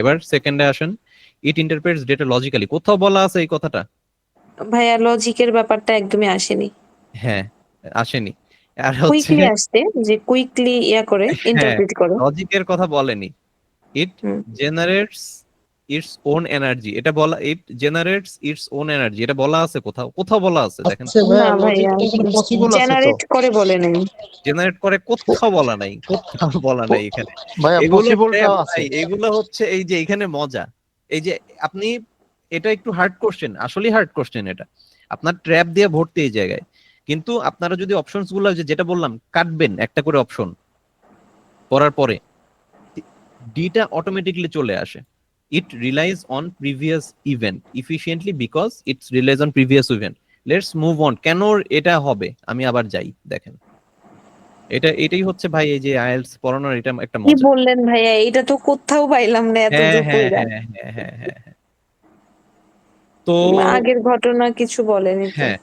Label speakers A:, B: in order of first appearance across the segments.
A: এবার সেকেন্ডে আসেন, ইট ইন্টারপ্রেটস ডেটা লজিক্যালি। কোথাও বলা আছে এই কথাটা?
B: ভাইয়া লজিকের ব্যাপারটা একদমই আসেনি।
A: হ্যাঁ, আসেনি। আর হচ্ছে
B: কুইকলি আসছে যে কুইকলি করে
A: হ্যাঁ,
B: ইন্টারপ্রেট করো।
A: লজিকের কথা বলেনি। ইট
B: হুম।
A: জেনারেটস ইটস ওন এনার্জি, এটা বলা, it generates its own energy, এটা বলা আছে কোথাও? কোথাও বলা আছে দেখেন
C: আচ্ছা
B: না
C: ভাইয়া,
B: ভাইয়া,
C: লজিকটা এখানে পসিবল আছে তো?
B: জেনারেট করে বলে নাই।
A: জেনারেট করে কোথাও বলা নাই, কোথাও বলা নাই এখানে।
C: ভাইয়া
A: এগুলো
C: পসিবলটা
A: ট্র্যাপ
C: আছে।
A: ভাই, এগুলো হচ্ছে এই যে এখানে মজা। এই যে আপনি, এটা একটু হার্ড কোশ্চেন, আসলেই হার্ড কোশ্চেন এটা। আপনার ট্র্যাপ দিয়ে ভর্তি এই জায়গায়। কিন্তু আপনারা যদি অপশনস গুলো যেটা বললাম কাটবেন একটা করে অপশন পড়ার পরে, ডিটা অটোমেটিকলি চলে আসে। It relies on previous event efficiently because it's relies on previous event. Let's move on. কেন এটা হবে, আমি আবার যাই, দেখেন। এটাই হচ্ছে ভাই এই যে আইএলটিএস পড়ানোর এটা একটা
B: কি
A: মজা।
B: বললেন ভাইয়া, এটা তো কোথাও পাইলাম না এত
A: হ্যাঁ
B: দূর
A: হ্যাঁ
B: কইরা।
A: হ্যাঁ হ্যাঁ হ্যাঁ হ্যাঁ হ্যাঁ। তো
B: আগের ঘটনা কিছু বলেনি তো।
A: হ্যাঁ,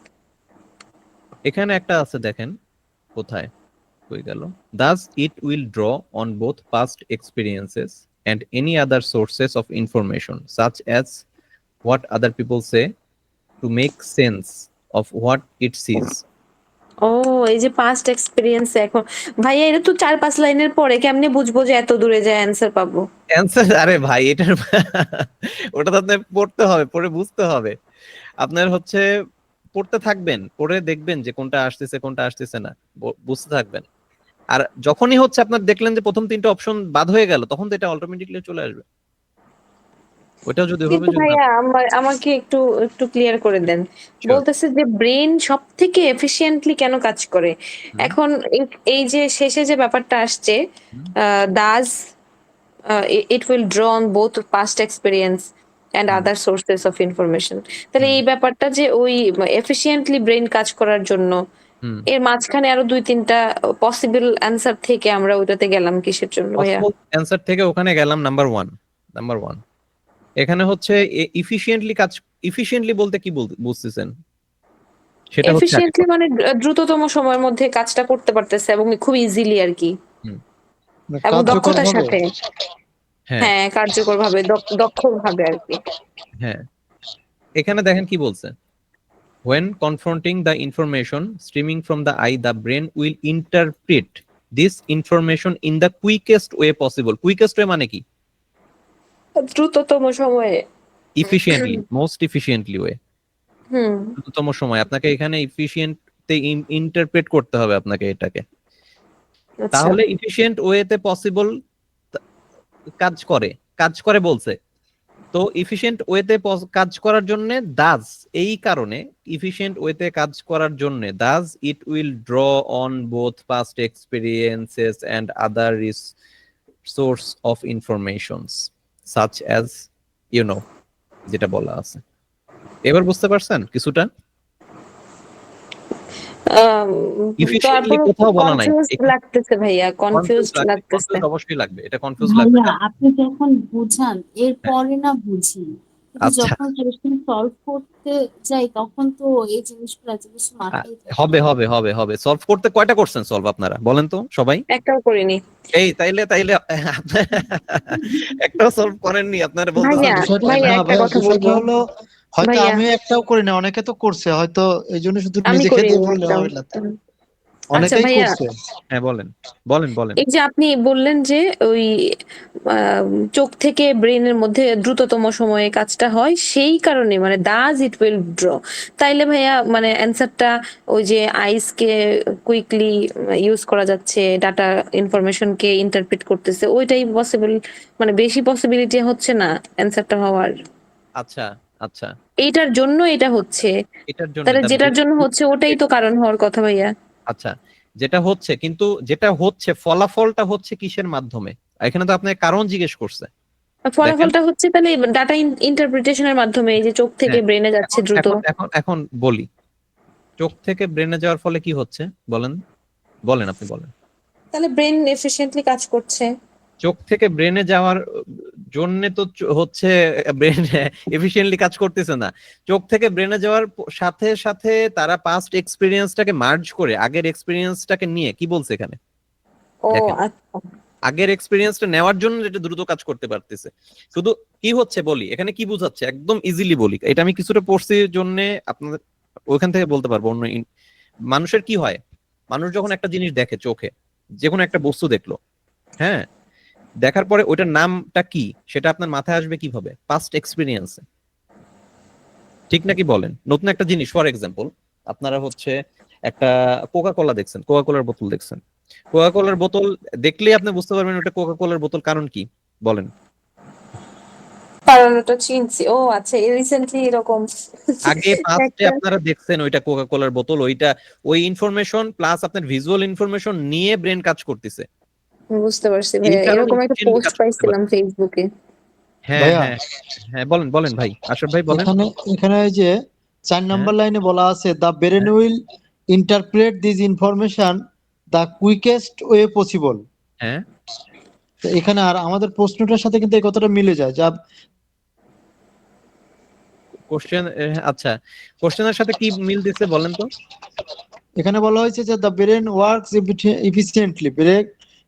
A: এখানে একটা আছে দেখেন, কোথায় হয়ে গেল, thus it will draw on both past experiences and any other sources of information such as what other people say to make sense of what it sees.
B: ও, এই যে পাস্ট এক্সপেরিয়েন্স এখন, ভাইয়া এটা তো 4-5 লাইনের পরে কেমনে বুঝবো যে এত দূরে যায় অ্যান্সার পাবো?
A: অ্যান্সার, আরে ভাই এটার ওটা তো আপনার পড়তে হবে, পড়ে বুঝতে হবে। আপনার হচ্ছে পড়তে থাকবেন, পড়ে দেখবেন যে কোনটা আসতেছে কোনটা আসতেছে না, বুঝতে থাকবেন। আর যখনই হচ্ছে আপনার দেখলেন যে প্রথম তিনটা অপশন বাদ হয়ে গেল, তখন তো এটা অটোমেটিকলি চলে আসবে। ওইটাও যদি ওইভাবে
B: কিন্তু
A: যদি না।
B: ভাইয়া আমাকে একটু একটু ক্লিয়ার করে দেন।
A: শিওর।
B: বলতেছে যে ব্রেন সব থেকে এফিশিয়েন্টলি কেন কাজ করে।
A: হুম
B: এখন এই যে শেষে যে ব্যাপারটা আসছে,
A: হুম
B: Das it will draw on both past experience and
A: hmm
B: other sources of information. তাহলে
A: হুম
B: এই ব্যাপারটা যে ওই এফিশিয়েন্টলি ব্রেন কাজ করার জন্য,
A: হুম।
B: এর মাঝখানে আরো 2-3টা পসিবল অ্যান্সার থেকে আমরা ওইটাতে গেলাম কিসের জন্য ভাইয়া?
A: পসিবল অ্যান্সার থেকে ওখানে গেলাম নাম্বার ওয়ান। এখানে হচ্ছে ইফিশিয়েন্টলি কাজ, ইফিশিয়েন্টলি বলতে কি বুঝতেছেন সেটা হচ্ছে আগে
B: এফিশিয়েন্টলি
A: কথা।
B: মানে দ্রুততম সময়ের মধ্যে কাজটা করতে পারতেছে এবং খুব ইজিলি আর কি,
A: হুম।
B: এবং
C: কার্যকর
B: দক্ষতার
C: ভাবে।
B: সাথে।
A: হ্যাঁ
B: হ্যাঁ, কার্যকর ভাবে, দক্ষ ভাবে আর কি।
A: হ্যাঁ, এখানে দেখেন কি বলছে, when confronting the information streaming from the eye the brain will interpret this information in the quickest way possible. quickest way মানে কি?
B: দ্রুততম সময়ে।
A: efficiently, most efficiently way,
B: হুম।
A: দ্রুততম সময়। আপনাকে এখানে ইফিশিয়েন্ট ইন্টারপ্রেট করতে হবে আপনাকে এটাকে।
B: আচ্ছা।
A: তাহলে ইফিশিয়েন্ট ওয়েতে পসিবল কাজ করে, কাজ করে বলছে। তো ইফিশিয়েন্ট ওয়েতে কাজ করার জন্য দাজ, এই কারণে ইফিশিয়েন্ট ওয়েতে কাজ করার জন্য does it will draw on both past experiences and other source of informations such as you know, যেটা বলা আছে। এবার বুঝতে পারছেন কিছুটা?
B: আম,
A: ইফিশিয়েন্টলি
B: তারপর
A: কোথাও বলা নাই
B: কনফিউজড
A: এখানে।
B: লাগতেছে ভাইয়া,
A: কনফিউজ
B: কনফিউজড
A: লাগবে,
B: লাগতেছে।
A: কনফিউজ অবশ্যই লাগবে, এটা কনফিউজ লাগবে
D: ভাইয়া
A: কারণ
D: আপনি যখন বুঝান
A: হ্যাঁ,
D: এরপরে না বুঝি, কিন্তু
A: আচ্ছা।
D: যখন কোয়েশ্চেন সলভ করতে যাই তখন তো এই জিনিসগুলো এত বেশি
A: আ,
D: মাথায় থাকে
A: হবে
D: না।
A: হবে হবে হবে সলভ করতে কয়টা করছেন সলভ আপনারা বলেন তো সবাই?
B: একটাও করিনি
A: এই তাইলে তাইলে একটাও সলভ করেননি, আপনারা
C: না
B: ভাইয়া।
A: বলতেছেন যে
C: বিষয়টা,
B: ভাইয়া
C: না
B: একটা
C: ভাইয়া
B: কথা
C: বিষয়টা
B: বলবো।
C: হলো, হয়তো
B: ভাইয়া
C: আমিও একটাও করি না, অনেকে তো করছে হয়তো, এই জন্য শুধু
B: আমি
C: নিজে খেতে
B: করিনি
C: বললে
B: একটাও।
C: হবে না তো।
B: আচ্ছা
C: অনেকেই
B: ভাইয়া,
C: করছে।
A: হ্যাঁ বলেন বলেন বলেন।
B: এই যে আপনি বললেন যে ওই চোখ থেকে ব্রেনের মধ্যে দ্রুততম সময়ে কাজটা হয় সেই কারণে, মানে দাজ ইট উইল ড্র, তাইলে ভাইয়া মানে অ্যান্সারটা ওই যে আইসকে কুইকলি ইউজ করা যাচ্ছে, ডাটা ইনফরমেশনকে ইন্টারপ্রেট করতেছে, ওইটাই পসিবল, মানে বেশি পসিবিলিটি হচ্ছে না অ্যান্সারটা হওয়ার।
A: আচ্ছা আচ্ছা,
B: এইটার জন্য এটা হচ্ছে,
A: এটার জন্য
B: তাহলে
A: দ্য
B: যেটার
A: ব্রেন,
B: জন্য হচ্ছে ওটাই তো কারণ হওয়ার কথা ভাইয়া।
A: আচ্ছা যেটা হচ্ছে, কিন্তু যেটা হচ্ছে ফলাফলটা হচ্ছে কিসের মাধ্যমে? এখানে তো আপনার কারণ জিজ্ঞেস করছে। দেখেন,
B: ফলাফলটা হচ্ছে তাহলে ডাটা ইন্টারপ্রিটেশনের মাধ্যমে, এই যে চোখ থেকে
A: হ্যাঁ,
B: ব্রেনে যাচ্ছে
A: এখন
B: দ্রুত।
A: এখন এখন এখন বলি, চোখ থেকে ব্রেনে যাওয়ার ফলে কি হচ্ছে বলেন, বলেন আপনি বলেন।
B: তাহলে ব্রেন এফিশিয়েন্টলি কাজ করছে।
A: চোখ থেকে ব্রেনে যাওয়ার জন্য তো হচ্ছে ব্রেন এফিশিয়েন্টলি কাজ করতেছে না। চোখ থেকে ব্রেনে যাওয়ার সাথে সাথে তারা পাস্ট এক্সপিরিয়েন্সটাকে মার্জ করে আগের এক্সপিরিয়েন্সটাকে নিয়ে কি বলছে এখানে
B: ও
A: দেখেন,
B: আচ্ছা।
A: আগের এক্সপিরিয়েন্সটা নেওয়ার জন্য এটা দ্রুত কাজ করতে পারতেছে। শুধু কি হচ্ছে বলি, এখানে কি বোঝাচ্ছে একদম ইজিলি বলি, এটা আমি কিছুটা পড়ছি জন্য আপনাদের ওইখান থেকে বলতে পারবো। মানুষের কি হয়, মানুষ যখন একটা জিনিস দেখে চোখে, যে কোনো একটা বস্তু দেখলো, হ্যাঁ, দেখার পরে ওইটার নামটা কি সেটা আপনার মাথায় আসবে কিভাবে? Past experience. ঠিক নাকি বলেন? নতুন একটা জিনিস, ফর এক্সাম্পল আপনারা হচ্ছে একটা কোকা কোলা দেখছেন, কোকা কোলার বোতল দেখছেন, কোকা কোলার বোতল দেখলেই আপনি বুঝতে পারবেন ওটা কোকা কোলার বোতল, কারণ কি বলেন?
B: কারণ ওটা চিনছি, ও আচ্ছা রিসেন্টলি এরকম
A: আগে পাস্টে
B: একটা
A: আপনারা দেখছেন ওইটা কোকা কোলার বোতল, ওইটা ওই ইনফরমেশন প্লাস আপনার ভিজুয়াল ইনফরমেশন নিয়ে ব্রেন কাজ করতেছে।
B: বুঝতে পারছি
A: এই
B: ভাইয়া,
A: কারণে
B: এরকম একটা
A: efficiently
B: পোস্ট
A: কাজ করতে পারে।
B: পাইছিলাম ফেসবুকে।
A: হ্যাঁ
C: ভাইয়া,
A: হ্যাঁ হ্যাঁ, বলেন বলেন ভাই, আশরাফ ভাই বলেন।
C: এখানে এখানে এই যে 4
A: হ্যাঁ
C: নাম্বার লাইনে বলা আছে, দ্য ব্রেন
A: হ্যাঁ
C: will interpret this information the quickest way possible.
A: হ্যাঁ,
C: এখানে আর আমাদের প্রশ্নটার সাথে কিন্তু এই কথাটা মিলে যায়, যা
A: কোশ্চেন, আচ্ছা, কোশ্চেনের সাথে কি মিল দিচ্ছে বলেন তো?
C: এখানে বলা হয়েছে যে the brain works efficiently, brain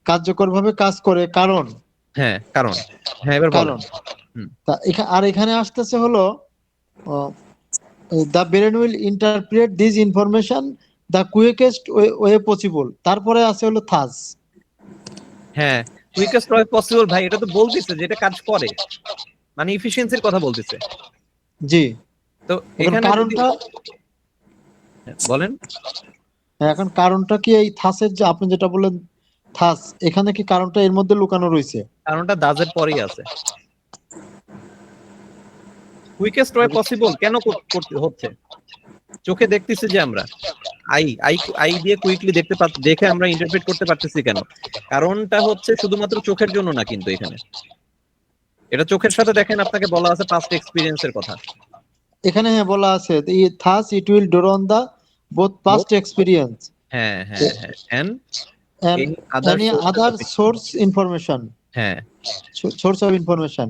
C: কার্যকরভাবে কাজ করে কারণ
A: হ্যাঁ কারণ, হ্যাঁ এবার বলেন।
C: কারণ
A: হুম,
C: আর এখানে আসতেছে হলো the brain will interpret this information the quickest way possible, তারপরে আছে হলো থাস।
A: হ্যাঁ, কুইকেস্ট ওয়ে পসিবল ভাই, এটা তো বলতেছে যে এটা কাজ করে, মানে ইফিসিয়েন্সির কথা বলতেছে।
C: জি,
A: তো
C: এখন
A: এখানে যদি
C: কারণটা,
A: বলেন,
C: হ্যাঁ, এখন কারণটা কি এই থাসের, যে আপনি যেটা বললেন থাস, এখানে কি কারণটা এর মধ্যে লুকানো রয়েছে?
A: কারণটা দাজের পরেই আছে। কুইকেস্ট ওয়ে পসিবল কেন করতে হচ্ছে? চোখে দেখতেছি যে আমরা, আই আই আই দিয়ে কুইকলি দেখে আমরা ইন্টারপ্রেট করতে পারতেছি কেন? কারণটা হচ্ছে শুধুমাত্র চোখের জন্য না, কিন্তু এখানে এটা চোখের সাথে দেখেন আপনাকে বলা আছে পাস্ট এক্সপিরিয়েন্সের কথা।
C: এখানে হ্যাঁ বলা আছে, thus it will draw on the both
A: Both,
C: past experience
A: হ্যাঁ হ্যাঁ হ্যাঁ, and
C: and
A: any other
C: any
A: sources
C: other
A: of,
C: source information,
A: হ্যাঁ
C: source of information.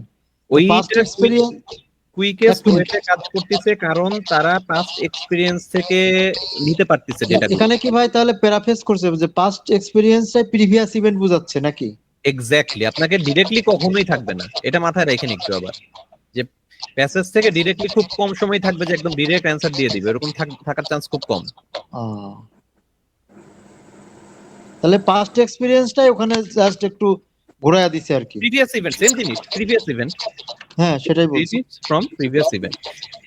C: তো পাস্ট
A: ওইটা
C: এক্সপিরিয়েন্স, এক
A: কুইকেস্ট
C: মিনিট,
A: ওয়েতে কাজ করতেছে কারণ তারা পাস্ট এক্সপিরিয়েন্স থেকে নিতে পারতেছে ডেটাগুলো।
C: এখানে কি ভাই তাহলে প্যারাফ্রেজ করছে যে পাস্ট এক্সপিরিয়েন্সটাই প্রিভিয়াস ইভেন্ট বোঝাচ্ছে নাকি?
A: এক্স্যাক্টলি, আপনাকে ডিরেক্টলি কখনোই থাকবে না, এটা মাথায় রেখেন একটু আবার, যে প্যাসেজ থেকে ডিরেক্টলি খুব কম সময় থাকবে যে একদম ডিরেক্ট অ্যান্সার দিয়ে দিবে, এরকম থাকার চান্স খুব কম।
C: আহ, তাহলে পাস্ট এক্সপিরিয়েন্সটাই ওখানে জাস্ট একটু ঘোরায়া দিছে আর কি।
A: প্রিভিয়াস ইভেন্ট, সেম জিনিস, প্রিভিয়াস ইভেন্ট,
C: হ্যাঁ সেটাই বলছি।
A: From previous event.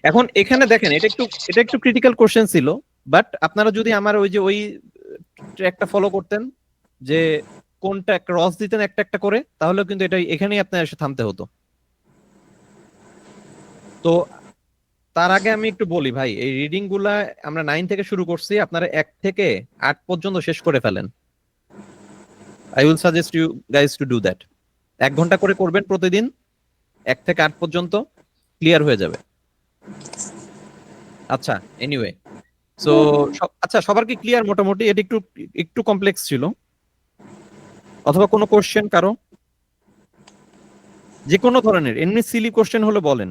A: এখন এখানে দেখেন, এটা একটু ক্রিটিক্যাল কোশ্চেন ছিল, বাট আপনারা যদি আমার ওই যে ওই ট্র্যাকটা ফলো করতেন, যে কোনটা ক্রস দিতেন একটা একটা করে, তাহলে কিন্তু এটা এখানেই আপনার এসে থামতে হতো। তো তার আগে আমি একটু বলি ভাই, এই রিডিং গুলা আমরা 9 থেকে শুরু করছি, আপনারা 1 থেকে 8 পর্যন্ত শেষ করে ফেলেন। I will suggest you guys to do that. 1 ঘন্টা করে করবেন প্রতিদিন, 1 থেকে 8 পর্যন্ত, ক্লিয়ার হয়ে যাবে। আচ্ছা, এনিওয়ে, সো আচ্ছা, সবার কি ক্লিয়ার মোটামুটি? এটা একটু একটু কমপ্লেক্স ছিল, অথবা কোনো কোশ্চেন কারো, যে কোনো ধরনের এমনি সিলি কোশ্চেন হলে বলেন।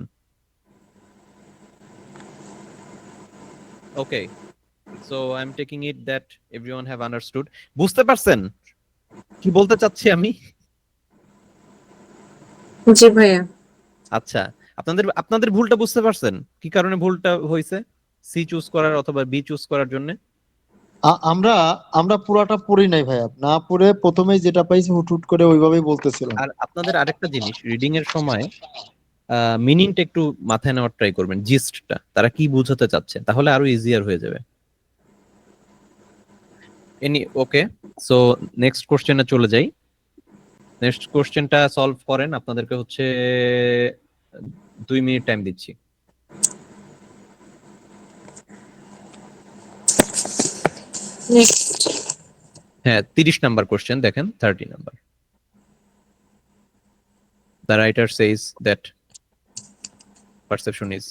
A: Okay, so I am taking it that everyone have understood. বুঝতে পারছেন কি বলতে চাচ্ছি আমি?
B: জি ভাইয়া।
A: আচ্ছা, আপনাদের আপনাদের ভুলটা বুঝতে পারছেন, কি কারণে ভুলটা হয়েছে সি চুজ করার অথবা বি চুজ করার জন্য?
C: আমরা আমরা পুরাটা পড়ি নাই ভাইয়া, না পড়ে প্রথমেই যেটা পাইছি হুট হুট করে ওইভাবেই বলতেছিলাম।
A: আর আপনাদের আরেকটা জিনিস, রিডিং এর সময় মিনিংটা একটু মাথায় নেওয়ার ট্রাই করবেন, জিস্টটা তারা কি বোঝাতে চাচ্ছে, তাহলে আরো ইজিয়ার হয়ে যাবে। ওকে, সো নেক্সট কোশ্চেনে চলে যাই। নেক্সট কোশ্চেনটা সলভ করেন, আপনাদেরকে হচ্ছে 2 মিনিট টাইম দিচ্ছি।
B: নেক্সট।
A: হ্যাঁ, 30 নাম্বার কোশ্চেন দেখেন, 30 number. The writer says that perception is,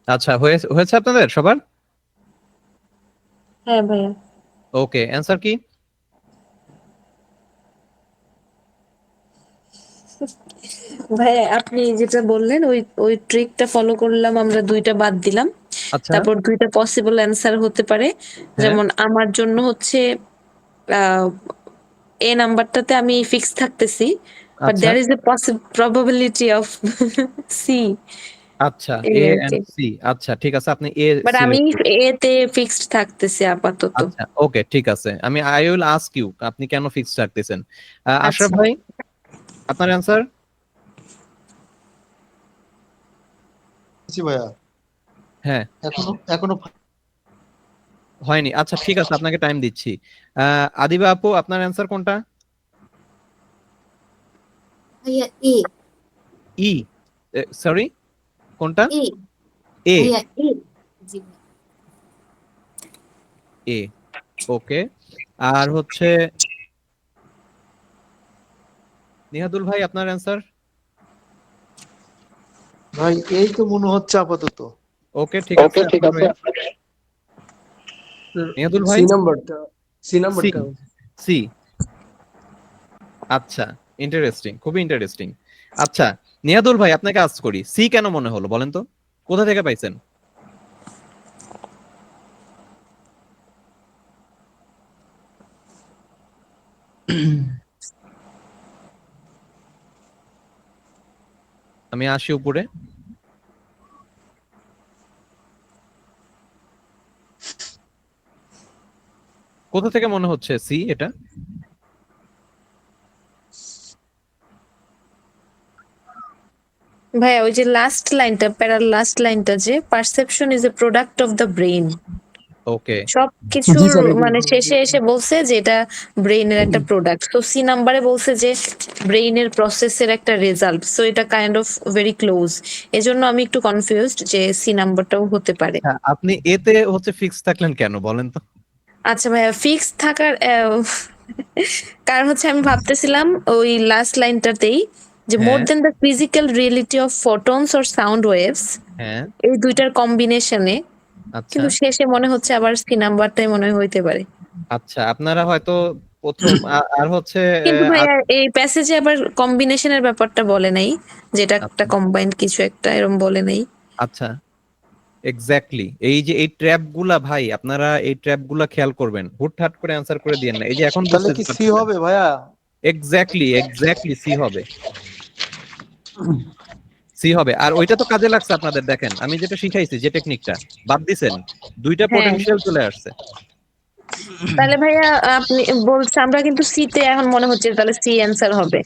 A: আচ্ছা, হয়েছে আপনাদের সবার?
B: হ্যাঁ ভাইয়া।
A: ওকে, অ্যান্সার কি?
B: ভাইয়া আপনি যেটা বললেন ওই ওই ট্রিকটা ফলো করলাম, আমরা 2টা বাদ দিলাম।
A: আচ্ছা,
B: তারপর 2টা পসিবল অ্যান্সার হতে পারে।
A: হ্যাঁ,
B: যেমন আমার জন্য হচ্ছে আ এ নাম্বারটাতে আমি ফিক্স থাকতেছি। বাট
A: আচ্ছা,
B: there is a probability of C,
A: আচ্ছা,
B: এই
A: এ এন্ড
B: আরকি।
A: সি। আচ্ছা, ঠিক আছে, আপনি এ
B: বাট আমি
A: সিলেক্ট করুন।
B: এ তে ফিক্সড থাকতেছি আপাতত।
A: আচ্ছা, ওকে, ঠিক আছে, আমি আই উইল আস্ক ইউ আপনি কেন ফিক্স রাখতেছেন। আশরাফ
B: আচ্ছা।
A: ভাই, আপনার অ্যান্সার?
C: জি ভাইয়া,
A: হ্যাঁ,
C: এখনো
A: হয়নি। আচ্ছা, ঠিক আছে, আপনাকে টাইম দিচ্ছি। আদিবা আপু, আপনার অ্যান্সার কোনটা?
D: ভাইয়া এ।
A: ই? সরি, কোনটা?
D: এ
A: এ?
D: ভাইয়া এ। জি ভাইয়া।
A: এ, ওকে। আর হচ্ছে নিহাদুল ভাই, আপনার অ্যান্সার?
C: ভাই এই তো মনে হচ্ছে আপাতত।
A: ওকে, ঠিক আছে, আপনার ভাইয়া? নিহাদুল ভাই?
E: সি নাম্বারটা, সি
A: সি?
E: নাম্বারটা।
A: সি? আচ্ছা, ইন্টারেস্টিং, খুবই ইন্টারেস্টিং। আচ্ছা, নিহাদুল ভাই, আপনাকে আস্ক করি, সি কেন মনে হলো বলেন তো? কোথা থেকে পাইছেন? আমি আসি উপরে। কোথা থেকে মনে হচ্ছে সি এটা?
B: ভাইয়া ওই যে লাস্ট লাইনটা, প্যারার লাস্ট লাইনটা, যে perception is a product of the brain.
A: Okay,
E: জি
B: সবকিছুর
E: স্যার,
B: মানে শেষে এসে বলছে যে এটা ব্রেইনের একটা প্রোডাক্ট। তো সি নাম্বারে বলছে যে ব্রেইনের প্রসেসের একটা রেজাল্ট। সো এটা কাইন্ড অফ ভেরি ক্লোজ। এজন্য আমি একটু কনফিউজড যে সি নাম্বারটাও হতে পারে।
A: আচ্ছা, আপনি এতে হচ্ছে ফিক্স থাকলেন কেন বলেন তো?
B: আচ্ছা ভাইয়া, ফিক্স থাকার কারণ হচ্ছে আমি ভাবতেছিলাম ওই লাস্ট লাইনটাতেই যে মোর
A: হ্যাঁ,
B: then the physical reality of photons or sound waves,
A: হ্যাঁ,
B: এই দুইটার কম্বিনেশনে।
A: আচ্ছা,
B: কিন্তু শেষে মনে হচ্ছে আবার সি নাম্বারটাই মনে হয় হইতে পারে।
A: আচ্ছা, আপনারা হয়তো প্রথম আর হচ্ছে
B: কিন্তু ভাইয়া এই প্যাসেজে আবার কম্বিনেশনের ব্যাপারটা বলে নাই, যেটা একটা
A: আচ্ছা,
B: কম্বাইন্ড কিছু একটা এরকম বলে নাই।
A: আচ্ছা, এক্স্যাক্টলি, এই যে এই ট্র্যাপ গুলা ভাই, আপনারা এই ট্র্যাপ গুলা খেয়াল করবেন, হুটহাট করে অ্যান্সার করে দিয়েন না। এই যে এখন
C: তাহলে
A: বুঝতে
C: কি সি
A: পারতেছেন।
C: হবে ভাইয়া?
A: এক্স্যাক্টলি, এক্স্যাক্টলি, সি হবে, সি হবে। আর ওইটা তো কাজে লাগছে আপনাদের, দেখেন আমি যেটা শিখাইছি, যে টেকনিকটা বাদ দিছেন, দুইটা
B: হ্যাঁ,
A: পটেনশিয়াল চলে আসছে।
B: তাহলে ভাইয়া আপনি বলছে আমরা কিন্তু সি তে এখন মনে হচ্ছে তাহলে সি অ্যান্সার হবে।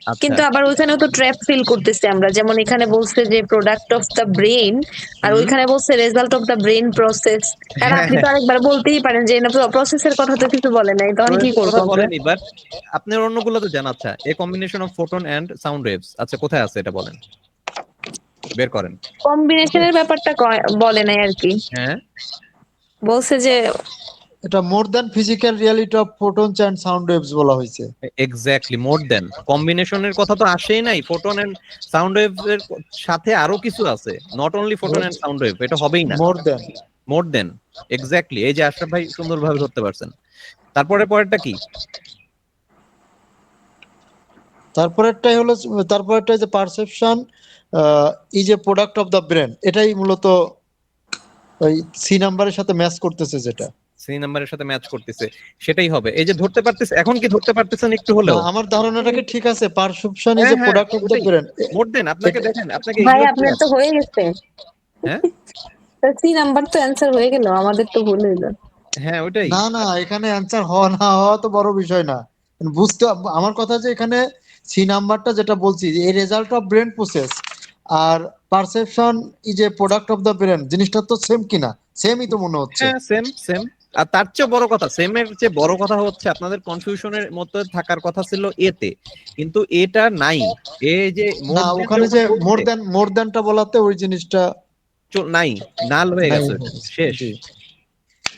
A: আচ্ছা,
B: কিন্তু আবার ওইখানেও তো ট্র্যাপ ফিল করতেছি আমরা, যেমন এখানে বলছে যে প্রোডাক্ট অফ দ্য ব্রেইন, আর
A: হুম,
B: ওইখানে বলছে result of the brain process. আর
A: হ্যাঁ,
B: আপনি তো
A: হ্যাঁ,
B: আরেকবার বলতেই পারেন যে না, প্রসেসের কথা তো কিছু বলে নাই, তখন কি
A: প্রয়োগের
B: করবো
A: কথা
B: আমরা?
A: বলেনি, বাট আপনার অন্যগুলো তো জানা। আচ্ছা, a combination of photon and sound waves, আচ্ছা কোথায় আছে এটা বলেন, বের করেন।
B: কম্বিনেশনের ব্যাপারটা বলে নাই আর কি।
A: হ্যাঁ,
B: বলছে যে
C: এটা more than physical reality of photons and sound waves বলা হয়েছে।
A: Exactly, more than. কম্বিনেশনের কথা তো আসেই নাই, ফোটন এন্ড সাউন্ড ওয়েভ এর সাথে আরো কিছু আছে, not only photon and sound wave, এটা হবেই না।
C: More than.
A: মোর দেন, এক্স্যাক্টলি, এই যে আশরাফ ভাই সুন্দরভাবে ধরতে পারছেন। তারপরে পরেরটা কি?
C: তারপরেরটাই হলো, তারপরেরটা যে perception is a product of the brain, এটাই মূলত ওই সি নাম্বারের সাথে ম্যাচ করতেছে যেটা।
A: সি নাম্বারের সাথে ম্যাচ করতেছে, সেটাই হবে। এই যে ধরতে পারতেছে, এখন কি ধরতে পারতেছেন একটু
C: না,
A: হলেও?
C: আমার ধারণাটা কি ঠিক আছে? পারসেপশন ইজ
A: হ্যাঁ,
C: এ
A: হ্যাঁ,
C: প্রোডাক্ট অফ দ্য
A: ওটাই,
C: ব্রেন।
A: মোর দেন। আপনাকে দেখেন, আপনাকে
B: ভাই
A: ইগনোর করে
B: আপনার তো
A: আছে।
B: হয়ে গেছে,
A: হ্যাঁ,
B: সি নাম্বার তো অ্যান্সার হয়ে গেল, আমাদের তো ভুল হইলো।
A: হ্যাঁ, ওটাই।
C: না না, এখানে অ্যান্সার হওয়া না হওয়া তো বড় বিষয় না। বুঝতে আমার কথা যে এখানে সি নাম্বারটা যেটা বলছি, এই রেজাল্ট অফ ব্রেন প্রসেস আর perception is a product of the brain, জিনিসটা তো সেম কিনা? সেমই তো মনে হচ্ছে।
A: হ্যাঁ, সেম, সেম। আর তার চেয়ে বড় কথা, সেম এর চেয়ে বড় কথা হচ্ছে আপনাদের কনফিউশনের মধ্যে থাকার কথা ছিল এতে, কিন্তু এটা নাই। এই যে
C: না,
A: মোর দেন
C: ওখানে
A: যখন
C: যে
A: বলছে,
C: মোর দ্যানটা বলাতে ওই জিনিসটা
A: নাই, নাল হয়ে
C: নাই
A: গেছে,
C: হয়ে গেছে।
A: শেষ।
C: জি।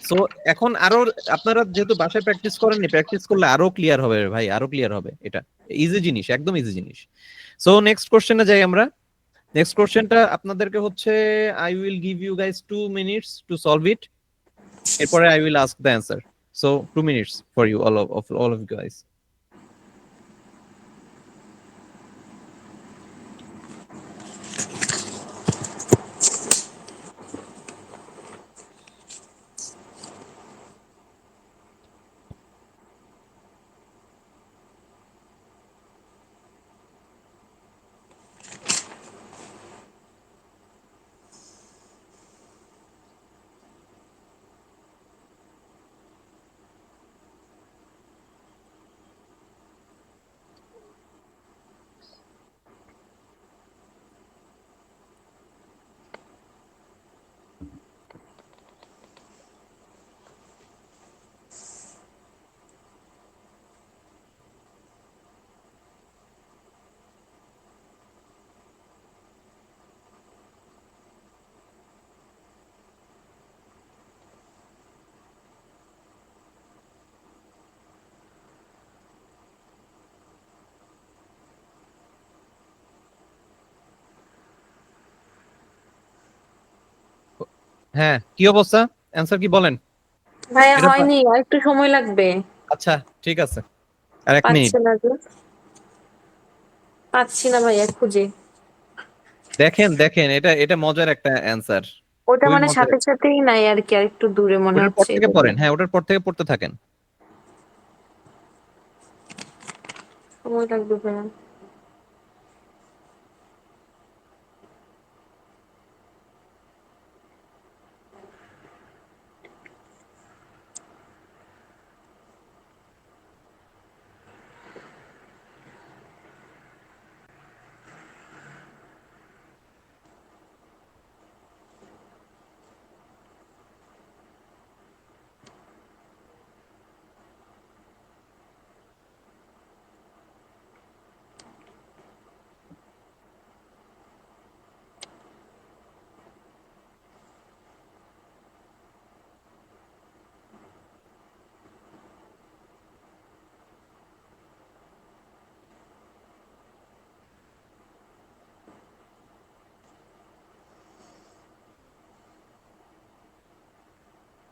A: সো এখন আরো, আপনারা যেহেতু বাসায় প্র্যাকটিস করেননি, প্র্যাকটিস করলে আরো ক্লিয়ার হবে ভাই, আরো ক্লিয়ার হবে। এটা ইজি জিনিস, একদম ইজি জিনিস। সো নেক্সট কোশ্চেনে যাই আমরা। নেক্সট কোশ্চেনটা আপনাদেরকে হচ্ছে I will give you guys 2 minutes to solve it, এরপরে I will ask the answer. So 2 minutes for you all of you guys. হ্যাঁ, কি অবস্থা? অ্যান্সার কি বলেন?
B: ভাইয়া
A: এটা
B: হয়নি, আর একটু সময় লাগবে।
A: আচ্ছা ঠিক আছে, আর 1 মিনিট।
B: পাচ্ছি না যে, পাচ্ছি না ভাইয়া খুঁজে।
A: দেখেন দেখেন, এটা এটা মজার একটা অ্যান্সার,
B: ওটা
A: খুবই
B: মানে
A: মজার।
B: সাথে সাথেই নাই আর কি, আর একটু দূরে মনে
A: ওটার পর
B: হচ্ছে।
A: থেকে পড়েন, হ্যাঁ ওটার পর থেকে পড়তে থাকেন।
B: সময় লাগবে ভাইয়া।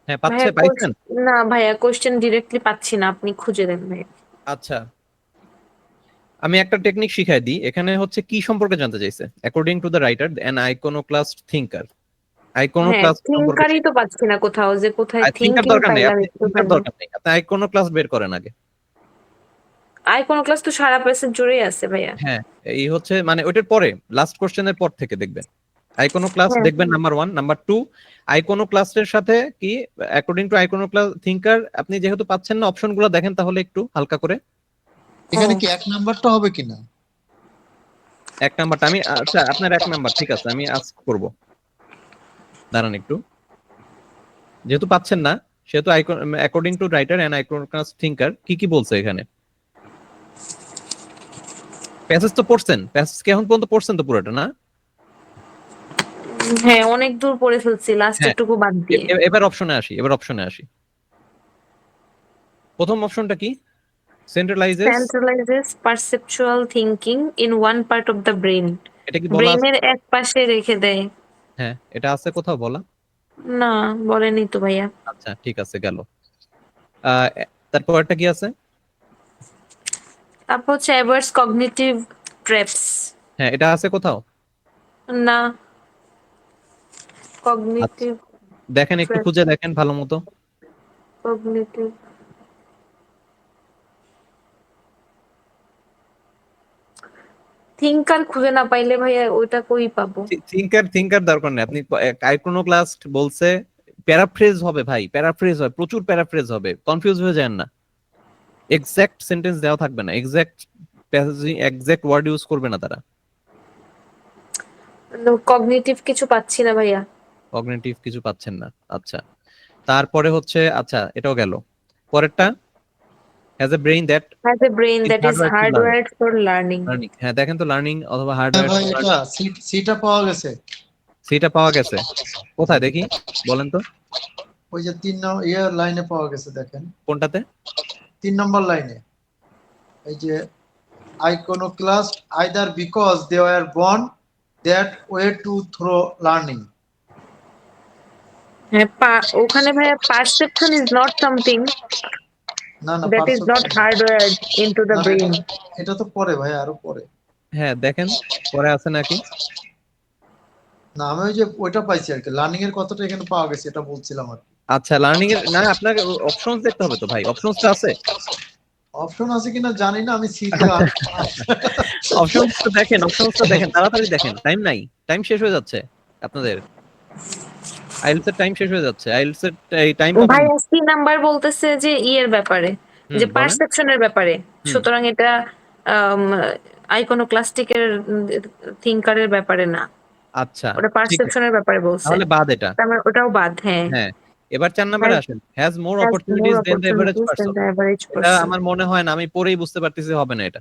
A: হ্যাঁ
B: ভাইয়া
A: পাইছেন?
B: না ভাইয়া, কোশ্চেন ডিরেক্টলি পাচ্ছি না, আপনি খুঁজে দেন ভাইয়া।
A: আচ্ছা, আমি একটা টেকনিক শিখাই দিই। এখানে হচ্ছে কি সম্পর্কে জানতে চাইছে, according to the writer an iconoclast thinker.
B: হ্যাঁ,
A: আইকোনোক্লাস্ট সম্পর্কে
B: থিঙ্কারই তো পাচ্ছি না কোথাও, যে কোথায়
A: থিঙ্কার
B: থিঙ্কিং
A: দরকার নেই,
B: পাইলাম
A: আপনি থিঙ্কার
B: একটুখানি।
A: দরকার নেই, আপনি আইকোনোক্লাস্ট বের করেন আগে।
B: আইকোনোক্লাস তো সারা পেজে জুড়েই আছে ভাইয়া।
A: হ্যাঁ, এই হচ্ছে মানে ওইটার পরে লাস্ট কোশ্চেনের পর থেকে দেখবেন আইকোনোক্লাস্ট
B: হ্যাঁ
A: দেখবেন, নাম্বার 1। নাম্বার 2, আইকোনোক্লাস্টের সাথে কি অ্যাকর্ডিং টু আইকোনোক্লাস্ট থিঙ্কার, আপনি যেহেতু পাচ্ছেন না অপশনগুলো দেখেন তাহলে একটু হালকা করে।
C: এখানে
B: হ্যাঁ।
C: কি 1 নাম্বারটা হবে কিনা?
A: 1 নাম্বারটা আমি, আচ্ছা আপনার 1 নাম্বার ঠিক আছে, আমি আজ করব, দাঁড়ান একটু। যেহেতু পাচ্ছেন না সেহেতু according to writer and iconoclast thinker কি কি বলছে এখানে। প্যাসেজ তো পড়ছেন, প্যাসেজ কি এখন পর্যন্ত পড়ছেন তো পুরোটা না?
B: হ্যাঁ, অনেক দূর পড়ে ফেলছি, লাস্টের
A: হ্যাঁ,
B: টুকু বাদ দিয়ে।
A: এবার অপশনে আসি। প্রথম অপশনটা কি? Centralizes,
B: centralizes perceptual thinking in one part of the brain.
A: এটা কি বলা আছে?
B: ব্রেনের এক পাশে রেখে দেয়।
A: হ্যাঁ, এটা আছে কোথাও বলা?
B: না, বলেনি তো ভাইয়া।
A: আচ্ছা ঠিক আছে, গেল। আহ, তারপর একটা কি আছে?
B: তারপর হচ্ছে অ্যাভার্স কগনিটিভ ট্র্যাপস।
A: হ্যাঁ, এটা আছে কোথাও?
B: না,
A: আচ্ছা,
B: কগনিটিভ
A: দেখেন একটু
B: ট্র্যাপ,
A: খুঁজে দেখেন ভালো মতো।
B: কগনিটিভ। থিঙ্কার খুঁজে না পাইলে ভাইয়া ওইটা কই পাবো?
A: থিঙ্কার দরকার নেই, আপনি আইকোনোক্লাস্ট বলছে, প্যারাফ্রেজ হবে ভাই, প্যারাফ্রেজ হয়, প্রচুর প্যারাফ্রেজ হবে, কনফিউজ হয়ে যান না। এক্সাক্ট সেন্টেন্স দেওয়া থাকবে না, এক্সাক্ট ওয়ার্ড ইউজ করবে না তারা।
B: কগনিটিভ কিছু পাচ্ছি না ভাইয়া।
A: কগনিটিভ কিছু পাচ্ছেন না, আচ্ছা। তারপরে হচ্ছে, আচ্ছা এটাও গেল। পরেরটা, has a brain that
B: has a brain
A: is
B: that is
A: hardwired to learn.
B: Hardwired for learning.
A: Learning, হ্যাঁ দেখেন তো, লার্নিং অথবা
C: হ্যাঁ
A: হার্ডওয়্যার
C: ভাই,
A: টু লার্ন।
C: এটা সিটা পাওয়া গেছে।
A: সেটা পাওয়া গেছে কোথায় দেখি, বলেন তো
C: ওই যে লাইনে পাওয়া গেছে, দেখেন
A: কোনটাতে?
C: 3 নম্বর লাইনে। এই যে iconoclast either because they were born that way to through learning.
B: হ্যাঁ, ওখানে ভাইয়া পারসেপশন ইজ নট সামথিং
C: না না
B: that is not
C: perception
B: hardwired into the
C: না না,
B: ব্রেইন।
C: এটা তো পরে ভাই, আরো পরে।
A: হ্যাঁ দেখেন পরে আছে নাকি।
C: না আমি ওই যে ওইটা পাইছি আর কি, লার্নিং এর কথাটা এখানে পাওয়া গেছে, এটা বলছিলাম আর কি।
A: আচ্ছা লার্নিং এর না, আপনাকে অপশনস দেখতে হবে তো ভাই, অপশনসটা আছে।
C: অপশন আছে কিনা জানি না, আমি সিতে
A: অপশনসটা দেখেন, অপশনসটা দেখেন, তাড়াতাড়ি দেখেন, টাইম নাই, টাইম শেষ হয়ে যাচ্ছে আপনাদের, আইএলটিএস এর টাইম শেষ হয়ে যাচ্ছে, আইএলটিএস এর টাইম পাবেন।
B: ভাইয়া সি নাম্বার বলতেছে যে এর ব্যাপারে, যে
A: বলেন।
B: পারসেপশনের ব্যাপারে,
A: হুম।
B: সুতরাং এটা আইকোনোক্লাস্টিকের থিঙ্কারের ব্যাপারে না,
A: আচ্ছা
B: ওটা
A: ঠিক আছে,
B: পারসেপশনের ব্যাপারে বলছে,
A: তাহলে বাদ এটা।
B: তার মানে ওটাও বাদ। হ্যাঁ,
A: হ্যাঁ এবার 4 নম্বরে আসেন, has more
B: has
A: opportunities
B: more
A: than the average
B: opportunities than
A: person.
B: the average
A: এটা
B: person.
A: আমার মনে হয় না, আমি পরেই বুঝতে পারতেছি হবে না এটা,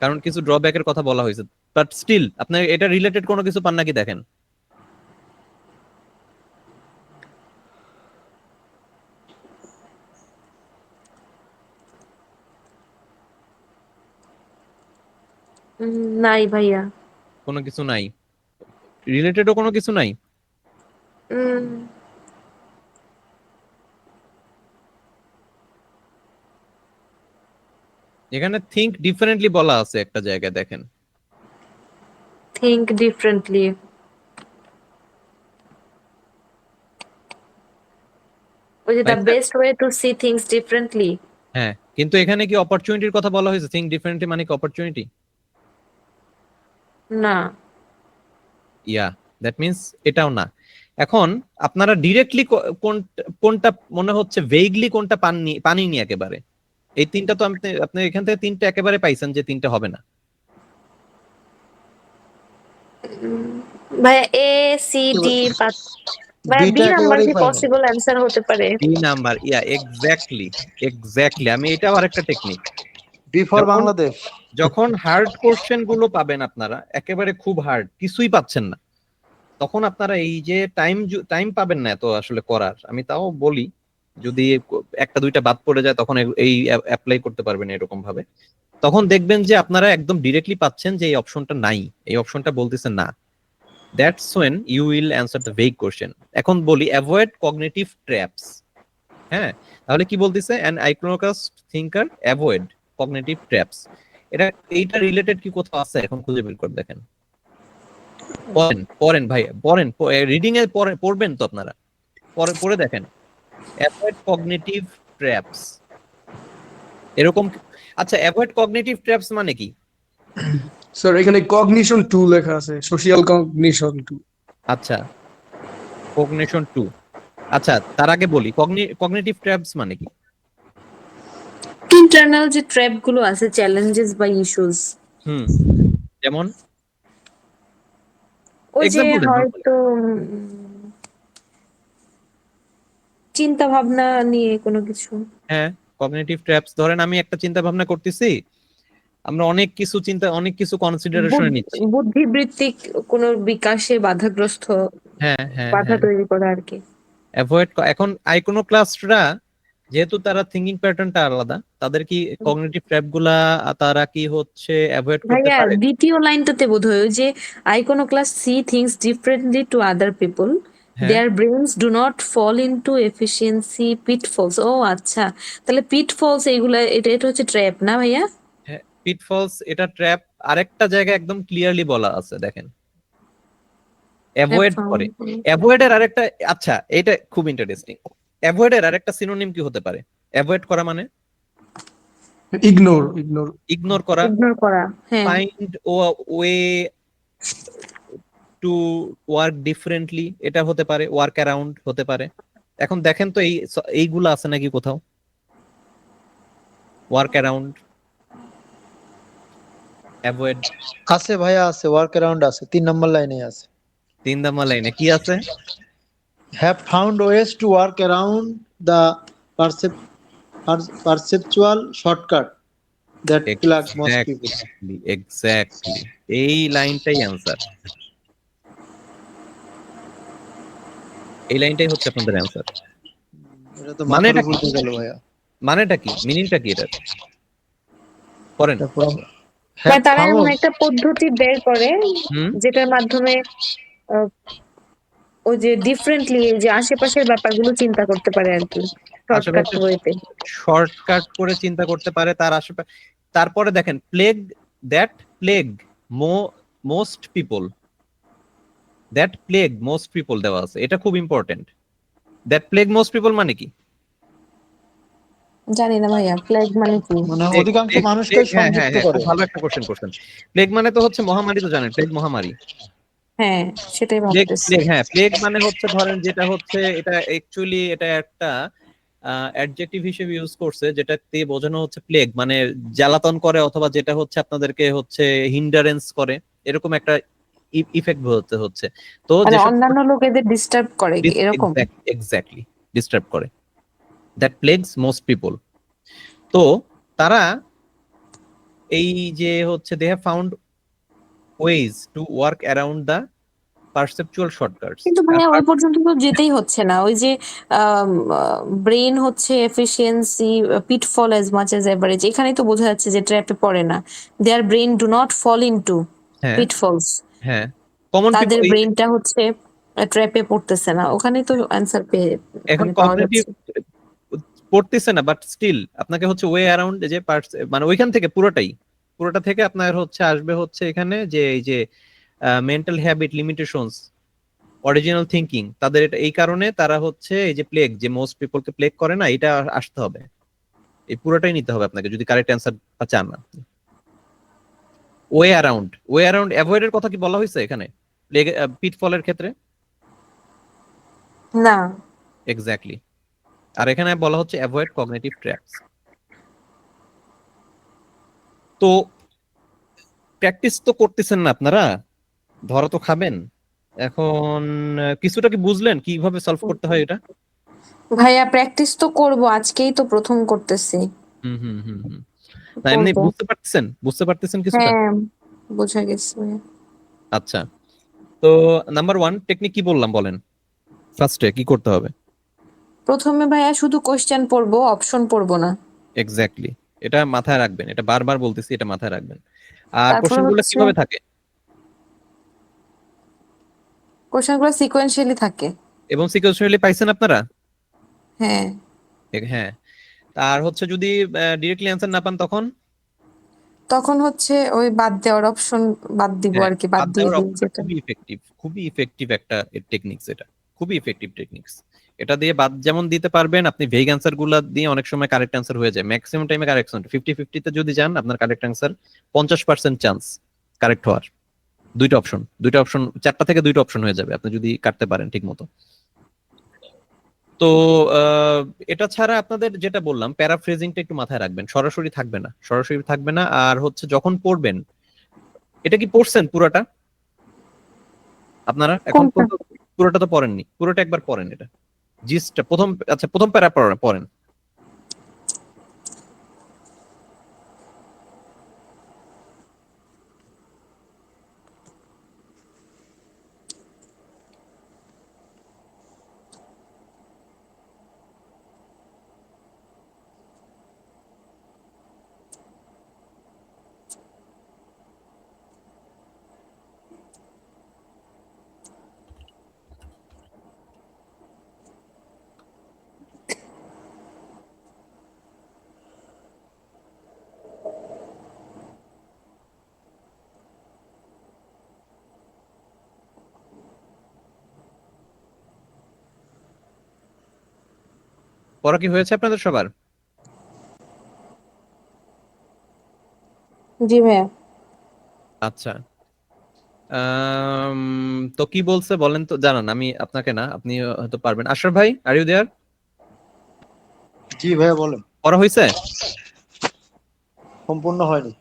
A: কারণ কিছু ড্রব্যাকের কথা বলা হয়েছে, বাট স্টিল আপনি এটা রিলেটেড কোনো কিছু পান নাকি দেখেন।
B: নাই ভাইয়া।
A: কোনো কিছু নাই, রিলেটেডও কোনো কিছু নাই। এখানে থিংক ডিফারেন্টলি বলা আছে একটা জায়গায়, দেখেন।
B: থিঙ্ক ডিফারেন্টলি, ওই যে দ্য
A: পাইছেন?
B: Best way to see things differently.
A: হ্যাঁ কিন্তু এখানে কি অপরচুনিটির কথা বলা হয়েছে? থিংক ডিফারেন্টলি মানে কি অপরচুনিটি?
B: না,
A: ইয়া দ্যাট মিন্স এটাও না। এখন আপনারা ডিরেক্টলি কোনটা মনে হচ্ছে, ভেগলি কোনটা পানিনি একেবারে, এই তিনটা তো আপনি এখান থেকে তিনটা একেবারে পাইছেন যে তিনটা হবে না।
B: ভাইয়া এ সি ডি, ভাইয়া বি
C: বিটা
B: নাম্বার
C: একেবারেই
B: কি
C: পাই না।
B: পসিবল অ্যান্সার হতে পারে?
A: B number, yeah exactly exactly, আমি এটাও আরেকটা টেকনিক।
C: বি ফর
A: যখন-
C: বাংলাদেশ।
A: যখন হার্ড কোশ্চেন গুলো পাবেন আপনারা, একেবারে খুব হার্ড কিছুই পাচ্ছেন না, তখন আপনারা এই যে টাইম পাবেন না এত আসলে করার, আমি তাও বলি যদি একটা দুইটা বাদ পড়ে যায় তখন এই অ্যাপ্লাই করতে পারবেন এরকম ভাবে, তখন দেখবেন যে আপনারা একদম ডিরেক্টলি পাচ্ছেন যে এই অপশনটা নাই, এই অপশনটা বলতেছে না। That's when you will answer the vague question. এখন বলি অ্যাভয়েড কগনিটিভ ট্র্যাপস। হ্যাঁ তাহলে কি বলতেছে, an iconoclast thinker avoid cognitive traps, এইটা রিলেটেড কি কোথাও আছে? এখন খুঁজে বের করে দেখেন, পড়েন ভাই, পড়েন, রিডিং এ পড়বেন তো আপনারা, পড়ে দেখেন অ্যাভয়েড কগনিটিভ ট্র্যাপস এরকম। আচ্ছা অ্যাভয়েড কগনিটিভ ট্র্যাপস মানে কি?
E: স্যার এখানে কগনিশন 2 লেখা আছে, সোশিয়াল কগনিশন 2।
A: আচ্ছা কগনিশন 2, আচ্ছা তার আগে বলি কগনিটিভ ট্র্যাপস মানে কি।
B: ইন্টারনাল যে ট্র্যাপ গুলো আছে, চ্যালেঞ্জেস বা ইস্যুস,
A: যেমন
B: ওই যে
A: Example দেন,
B: হয়তো চিন্তা ভাবনা নিয়ে কোনো কিছু।
A: হ্যাঁ কগনিটিভ ট্র্যাপস, ধরেন আমি একটা চিন্তা ভাবনা করতেছি, আমরা অনেক কিছু কনসিডারেশনে নিচ্ছি।
B: বুদ্ধিবৃত্তিক কোনো বিকাশে বাধাগ্রস্ত,
A: হ্যাঁ হ্যাঁ
B: বাধা
A: হ্যাঁ,
B: তৈরি করা আর কি।
A: অ্যাভয়েড। এখন আইকনোক্লাস্টরা যেহেতু তারা থিঙ্কিং প্যাটার্নটা আলাদা, তাদের কি কগনিটিভ ট্র্যাপ গুলা তারা কি হচ্ছে অ্যাভয়েড করতে
B: ভাইয়া
A: পারে?
B: দ্বিতীয় লাইনটাতে বোধহয় ওই যে iconoclast see things differently to other people,
A: হ্যাঁ
B: their brains do not fall into efficiency pitfalls. ও আচ্ছা, তাহলে পিটফলস এইগুলা, এটা হচ্ছে ট্র্যাপ না ভাইয়া?
A: হ্যাঁ পিটফলস এটা ট্র্যাপ। আরেকটা জায়গায় একদম ক্লিয়ারলি বলা আছে দেখেন, অ্যাভয়েড করে। অ্যাভয়েড এর আরেকটা, আচ্ছা এটা খুব ইন্টারেস্টিং, অ্যাভয়েড এর আরেকটা সিনোনিম কি হতে পারে? অ্যাভয়েড করা মানে
E: ইগনোর
A: ইগনোর করা,
B: ইগনোর করা। হ্যাঁ,
A: find way to work differently, এটা হতে পারে, ওয়ার্ক অ্যারাউন্ড হতে পারে। এখন দেখেন তো এইগুলো আছে নাকি কোথাও, ওয়ার্ক অ্যারাউন্ড, অ্যাভয়েড।
C: আছে ভাইয়া, আছে, ওয়ার্ক অ্যারাউন্ড আছে, 3 নম্বর লাইনে আছে।
A: 3 নম্বর লাইনে কি আছে?
C: have found ways to work around the perceptual shortcut that plague most people.
A: Exactly এই লাইনটাই অ্যান্সার, এই লাইনটাই হচ্ছে আপনাদের অ্যান্সার।
C: এটা তো
A: মানেটা
C: মাথার
A: কি?
C: উপর দিয়ে গেল ভাইয়া।
A: মানেটা কি, মিনিংটা কি এটার? করেন।
C: তারপর হ্যাভ
B: তারা এমন
C: ফাউন্ড।
B: একটা পদ্ধতি বের করে
A: হুম
B: যেটার মাধ্যমে আহ, ওই যে ডিফারেন্টলি যে আশেপাশের ব্যাপারগুলো চিন্তা করতে পারে আর কি, শর্টকাট
A: আশেপাশে
B: ওয়েতে।
A: শর্টকাট করে চিন্তা করতে পারে তার আশেপাশে। তারপরে দেখেন plague, that plague most people, that plague most people দেওয়া আছে, এটা খুব important. That plague most people মানে কি?
B: জানি না ভাইয়া প্লেগ মানে কি।
C: মানে
A: প্লেগ
C: অধিকাংশ
A: প্লেগ
C: মানুষকে
A: প্লেগ, হ্যাঁ হ্যাঁ
C: সংযুক্ত
A: হ্যাঁ,
C: করে।
A: খুব ভালো একটা কোশ্চেন করছেন। প্লেগ মানে তো হচ্ছে মহামারী, তো জানেন প্লেগ মহামারী।
B: হ্যাঁ, সেটাই
A: প্লেগ
B: ভাবতেছি।
A: প্লেগ হ্যাঁ, প্লেগ মানে হচ্ছে ধরেন যেটা হচ্ছে, এটা অ্যাকচুয়ালি এটা একটা অ্যাডজেক্টিভ হিসেবে ইউজ করছে, যেটাতে বোঝানো হচ্ছে প্লেগ মানে জ্বালাতন করে, অথবা যেটা হচ্ছে আপনাদেরকে হচ্ছে হিন্ডারেন্স করে, এরকম একটা ইফেক্ট হচ্ছে হচ্ছে। তো
B: মানে
A: যেসব
B: অন্যান্য লোকেদের ডিস্টার্ব করে এরকম।
A: এক্স্যাক্টলি ডিস্টার্ব করে, দ্যাট প্লেগস মোস্ট পিপল। তো তারা এই যে হচ্ছে they have found ways to work around the perceptual shortcuts.
B: কিন্তু ভাইয়া ওই পর্যন্ত তো যেতেই হচ্ছে না, ওই যে ব্রেন হচ্ছে efficiency pitfall as much as average, এখানেই তো বোঝা যাচ্ছে যে ট্র্যাপে পড়ে না। Their brain do not fall into
A: হ্যাঁ
B: পিটফলস,
A: হ্যাঁ, কমন পিপল।
B: তাদের ব্রেনটা হচ্ছে ট্র্যাপে পড়তেছে না, ওখানেই তো অ্যান্সার পেয়ে
A: এখন
B: মানে পাওয়া
A: কগনিটিভ
B: যাচ্ছে।
A: পড়তেছে না, বাট স্টিল আপনাকে হচ্ছে ওয়ে অ্যারাউন্ড যে মানে ওইখান থেকে পুরোটা থেকে আপনার হচ্ছে আসবে হচ্ছে এখানে যে এই যে mental habit limitations, original thinking, তাদের এটা এই কারণে তারা হচ্ছে এই যে প্লেগ, যে মোস্ট পিপলকে প্লেগ করে না, এটা আসতে হবে। এই পুরোটাই নিতে হবে আপনাকে যদি কারেক্ট অ্যান্সার চান না। ওয়ে অ্যারাউন্ড অ্যাভয়েড এর কথা কি বলা হয়েছে এখানে প্লেগ পিটফলের ক্ষেত্রে?
B: না।
A: এক্স্যাক্টলি। আর এখানে বলা হচ্ছে অ্যাভয়েড কগনিটিভ ট্র্যাপস। তো প্র্যাকটিস তো করতেছেন না আপনারা, ধরা তো খাবেন। এখন কিছুটা কি বুঝলেন কিভাবে সলভ করতে হয় এটা?
B: ভাইয়া প্র্যাকটিস তো করব, আজকেই তো প্রথম করতেছি।
A: হুম হুম হুম হুম। না এমনি
B: করব।
A: বুঝতে পারতেছেন কিছুটা?
B: হ্যাঁ, বোঝা গেছে ভাইয়া।
A: আচ্ছা, তো নাম্বার ওয়ান টেকনিক কি বললাম বলেন, ফার্স্টে কি করতে হবে?
B: প্রথমে ভাইয়া শুধু কোশ্চেন পড়বো, অপশন পড়বো না।
A: এক্স্যাক্টলি, এটা মাথায় রাখবেন, এটা বারবার বলতেছি, এটা মাথায় রাখবেন। আর
B: তারপরে
A: কোশ্চেনগুলো
B: হচ্ছে
A: কিভাবে থাকে?
B: কোশ্চেনগুলো সিকোয়েন্সিয়ালি থাকে।
A: এবং সিকোয়েন্সিয়ালি পাইছেন আপনারা?
B: হ্যাঁ,
A: হ্যাঁ। আর হচ্ছে যদি ডিরেক্টলি অ্যান্সার না পান তখন?
B: তখন হচ্ছে ওই বাদ দেওয়ার অপশন বাদ দিব
A: হ্যাঁ,
B: আর কি, বাদ
A: বাদ
B: দিয়ে
A: দেওয়ার
B: দিই
A: অপশনটা
B: যেটা।
A: খুবই ইফেক্টিভ একটা টেকনিক্স এটা, খুবই ইফেক্টিভ টেকনিক্স। এটা দিয়ে বাদ যেমন দিতে পারবেন, আপনি ভেগ অ্যান্সার গুলা দিয়ে অনেক সময় কারেক্ট অ্যান্সার হয়ে যায়, ম্যাক্সিমাম টাইমে কারেক্ট 50-50 যদি যান আপনার কারেক্ট অ্যান্সার 50% চান্স কারেক্ট হওয়ার। দুইটা অপশন 4টা থেকে 2টা অপশন হয়ে যাবে আপনি যদি কাটতে পারেন ঠিক মতো। তো আহ, এটা ছাড়া আপনাদের যেটা বললাম প্যারাফ্রেজিংটা একটু মাথায় রাখবেন, সরাসরি থাকবে না। আর হচ্ছে যখন পড়বেন, এটা কি পড়ছেন পুরোটা আপনারা এখন
B: কোনটা?
A: পর্যন্ত? পুরোটা তো পড়েননি, পুরোটা একবার পড়েন এটা, জিসটা আচ্ছা প্রথম প্যারা পড়েন। পড়া কি হয়েছে আপনাদের সবার?
B: জি ভাইয়া।
A: আচ্ছা, তো কি বলছে বলেন তো, জানান, আমি আপনাকে না, আপনি হয়তো পারবেন। আশরাফ ভাই, আর ইউ দেয়ার?
C: জি ভাইয়া বলেন।
A: পড়া হয়েছে?
C: সম্পূর্ণ হয়নি।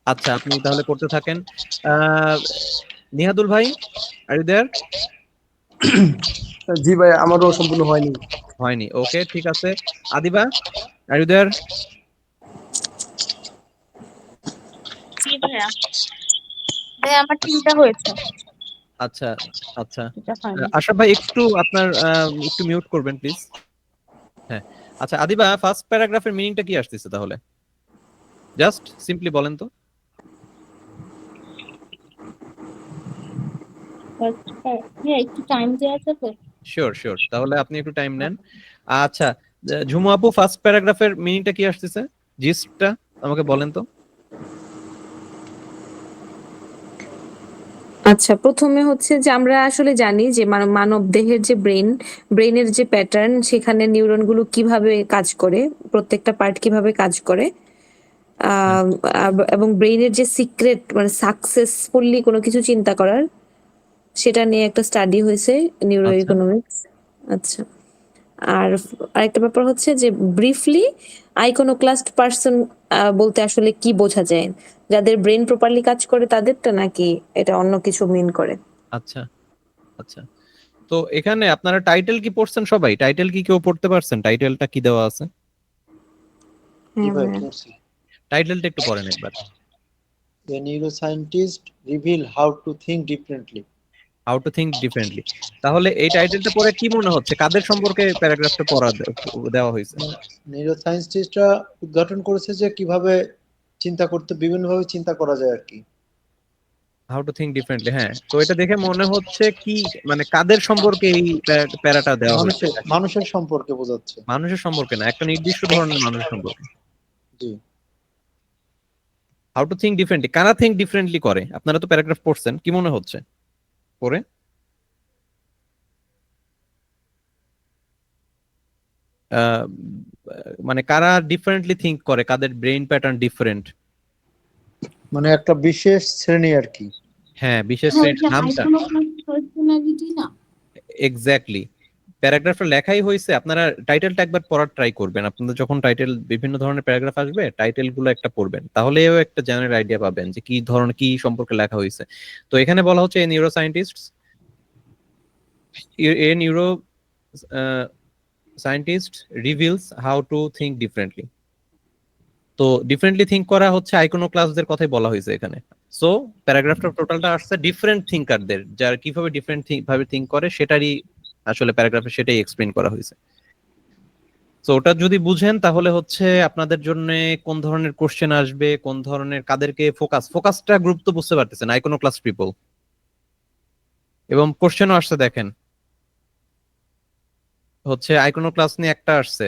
A: আচ্ছা, আপনি তাহলে করতে থাকেন। আহ নিহাদুল ভাই, আর ইউ দেয়ার?
E: জি ভাই, আমারও সম্পূর্ণ হয়নি।
A: হয়নি, ওকে ঠিক আছে। Adiba, are you there?
D: জি ভাইয়া। ভাইয়া আমার 3টা হয়েছে,
A: আচ্ছা আচ্ছা।
D: 2টা হয়নি।
A: আশরাফ ভাই একটু আপনার একটু মিউট করবেন প্লিজ। হ্যাঁ। আচ্ছা আদিবা, ফার্স্ট প্যারাগ্রাফের মিনিংটা কি আসতেছে তাহলে? জাস্ট সিম্পলি বলেন তো।
D: হ্যাঁ, একটু টাইম দেওয়া যাবে?
A: শিওর শিওর, তাহলে আপনি একটু টাইম নেন। আচ্ছা, ঝুমু আপু ফার্স্ট প্যারাগ্রাফের মিনিংটা কি আসতেছে, জিস্টটা আমাকে বলেন তো।
B: আচ্ছা, প্রথমে হচ্ছে যে আমরা আসলে জানি যে মানব দেহের যে ব্রেনের যে প্যাটার্ন, সেখানে নিউরনগুলো কিভাবে কাজ করে, প্রত্যেকটা পার্ট কিভাবে কাজ করে।
A: হ্যাঁ,
B: এবং ব্রেইনের যে সিক্রেট মানে সাকসেসফুলি কোনো কিছু চিন্তা করার, সেটা নিয়ে একটা স্টাডি হয়েছে, নিউরো
A: আচ্ছা
B: ইকোনমিক্স। আচ্ছা। আর আরেকটা ব্যাপার হচ্ছে যে ব্রিফলি আইকোনোক্লাস্ট পার্সন বলতে আসলে কি বোঝা যায়, যাদের ব্রেন প্রপারলি কাজ করে তাদেরটা, নাকি এটা অন্য কিছু মিন করে?
A: আচ্ছা আচ্ছা। তো এখানে আপনারা টাইটেল কি পড়ছেন সবাই? টাইটেল কি কেউ পড়তে পারছেন? টাইটেলটা কি দেওয়া আছে?
C: জি
B: হ্যাঁ
C: ভাই
B: ভাইয়া।
C: পড়ছি।
A: টাইটেলটা একটু পড়েন একবার।
C: A neuroscientist reveal how to think differently.
A: How to think differently. তাহলে এই টাইটেলটা পড়ে কি মনে হচ্ছে, কাদের সম্পর্কে প্যারাগ্রাফটা পড়া দেওয়া হয়েছে?
C: নিউরোসায়েন্টিস্টরা উদ্ঘাটন করেছে যে কিভাবে চিন্তা করতে বিভিন্নভাবে চিন্তা করা যায় আর কি।
A: হাউ টু থিঙ্ক ডিফারেন্টলি, হ্যাঁ। তো এটা দেখে মনে হচ্ছে কি, মানে কাদের সম্পর্কে এই প্যারাটা দেওয়া হয়েছে?
C: মানুষের সম্পর্কে বোঝাচ্ছে।
A: মানুষের সম্পর্কে না, একটা নির্দিষ্ট ধরনের মানুষের সম্পর্কে।
C: জি।
A: হাউ টু থিঙ্ক ডিফারেন্টলি, কারা থিঙ্ক ডিফারেন্টলি করে? আপনারা তো প্যারাগ্রাফ পড়ছেন, কি মনে হচ্ছে পড়ে? আহ, মানে কারা ডিফারেন্টলি থিঙ্ক করে, কাদের ব্রেইন প্যাটার্ন ডিফারেন্ট?
C: মানে একটা বিশেষ শ্রেণী আর কি।
A: হ্যাঁ, বিশেষ
D: হ্যাঁ, ওই
A: শ্রেণীর
D: যে
A: নামটা।
D: আইকনোক্লাস্ট পার্সোনালিটি না?
A: এক্স্যাক্টলি। প্যারাগ্রাফটা লেখাই হয়েছে, আপনারা টাইটেলটা একবার পড়ার ট্রাই করবেন। আপনাদের যখন টাইটেল বিভিন্ন ধরনের প্যারাগ্রাফ আসবে, টাইটেল গুলো একটা পড়বেন, তাহলেও একটা জেনারেল আইডিয়া পাবেন যে কি ধরনের, কি সম্পর্কে লেখা হয়েছে। তো এখানে বলা হচ্ছে neuro scientist, A neuro scientist reveals how to think differently. তো ডিফারেন্টলি থিঙ্ক করা হচ্ছে আইকোনোক্লাসদের কথাই বলা হয়েছে এখানে। সো প্যারাগ্রাফটা টোটালটা আসছে ডিফারেন্ট থিঙ্কারদের, যারা কিভাবে ডিফারেন্ট ভাবে থিঙ্ক করে সেটারই আসলে প্যারাগ্রাফে সেটাই এক্সপ্লেন করা হয়েছে। তো ওটা যদি বুঝেন তাহলে হচ্ছে আপনাদের জন্য কোন ধরনের কোশ্চেন আসবে, কোন ধরনের, কাদেরকে ফোকাসটা গুরুত্ব বুঝতে পারতেছেন, আইকোনোক্লাস পিপল। এবং কোশ্চেনও আসছে দেখেন, হচ্ছে আইকোনোক্লাস নিয়ে একটা আসছে,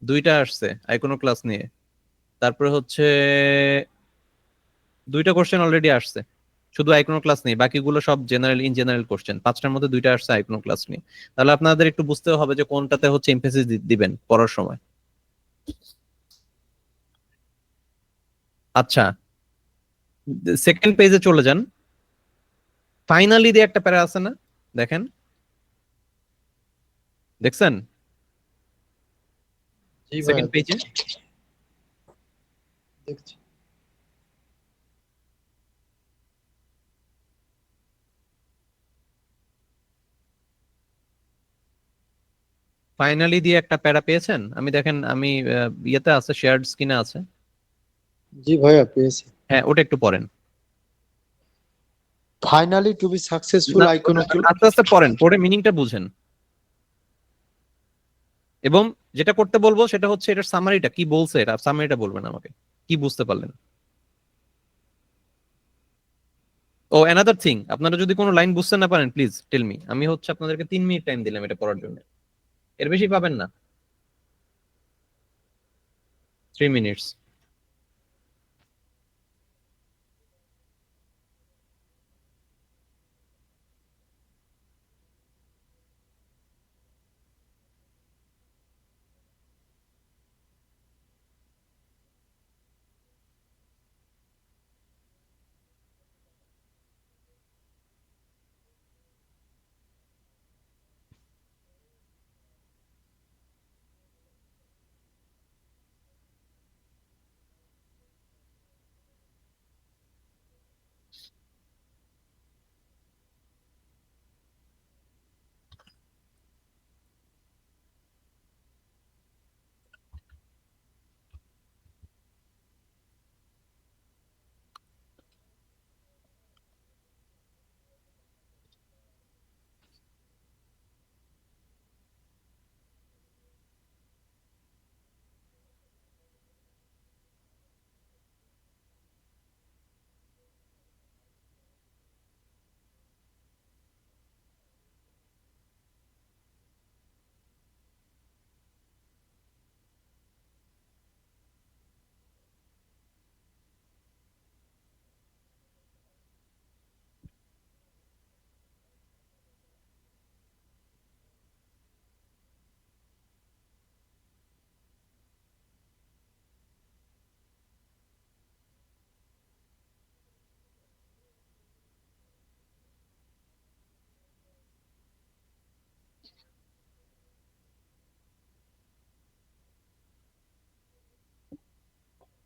A: দুইটা আসছে আইকোনোক্লাস নিয়ে। তারপরে হচ্ছে দুইটা কোশ্চেন অলরেডি আসছে শুধু আইকোনোক্লাস নিয়ে, বাকিগুলো সব জেনারেল, ইন জেনারেল কোশ্চেন। পাঁচটার মধ্যে দুইটা আসছে আইকোনোক্লাস নিয়ে। তাহলে আপনাদের একটু বুঝতে হবে যে কোনটাতে হচ্ছে এমফেসিস দিবেন পড়ার সময়। আচ্ছা, সেকেন্ড পেজে চলে যান। ফাইনালি দিয়ে একটা প্যারা আছে না, দেখেন, দেখছেন
C: জি ভাইয়া
A: সেকেন্ড পেজে?
C: দেখছি।
A: ফাইনালি দিয়ে একটা প্যারা পেয়েছেন? আমি দেখেন, আমি ইয়েতে আছে, শেয়ার্ড স্ক্রিনে আছে।
C: জি ভাইয়া পেয়েছি।
A: হ্যাঁ, ওটা একটু পড়েন।
C: ফাইনালি টু বি সাকসেসফুল
A: না,
C: আইকোনোক্লাস।
A: আস্তে আস্তে পড়েন, পড়ে মিনিংটা বুঝেন। এবং যেটা করতে বলবো সেটা হচ্ছে এটার সামারিটা কি বলছে, এটা সামারিটা বলবেন আমাকে, কি বুঝতে পারলেন। ও অ্যানাদার থিং, আপনারা যদি কোনো লাইন বুঝতে না পারেন প্লিজ টেল মি। আমি হচ্ছে আপনাদেরকে 3 মিনিট টাইম দিলাম এটা পড়ার জন্য, এর বেশি পাবেন না। 3 মিনিটস।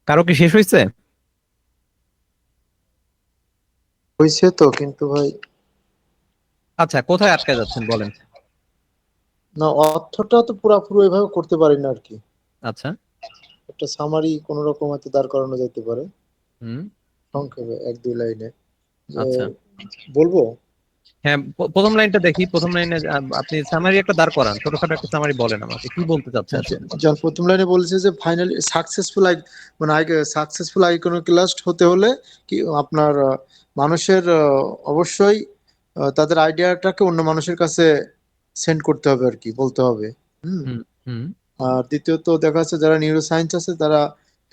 A: কারো কি শেষ হয়েছে?
C: হয়েছে তো, কিন্তু ভাই
A: আচ্ছা, কোথায় আটকে যাচ্ছেন বলেন।
C: না, অর্থটা তো পুরোপুরি ওইভাবে করতে পারি না আর কি।
A: আচ্ছা।
C: একটা সামারি কোন রকম হয়তো দাঁড় করানো যেতে পারে
A: হুম।
C: সংক্ষেপে 1-2 লাইনে, যে
A: আচ্ছা,
C: বলবো।
A: হ্যাঁ, প্রথম লাইনটা দেখি। প্রথম লাইনে আপনি সামারি একটা দাঁড় করান, ছোটখাটো একটা সামারি বলেন আমাকে, কি বলতে চাচ্ছে আসলে।
C: যখন প্রথম লাইনে বলেছে যে ফাইনালি সাকসেসফুল মানে সাকসেসফুল আইকনোক্লাস্ট হতে হলে কি আপনার মানুষের অবশ্যই তাদের আইডিয়াটাকে অন্য মানুষের কাছে সেন্ড করতে হবে আর কি, বলতে হবে। হুম।
A: হুম। হুম।
C: আর দ্বিতীয়ত দেখা যাচ্ছে যারা নিউরো সায়েন্স আছে তারা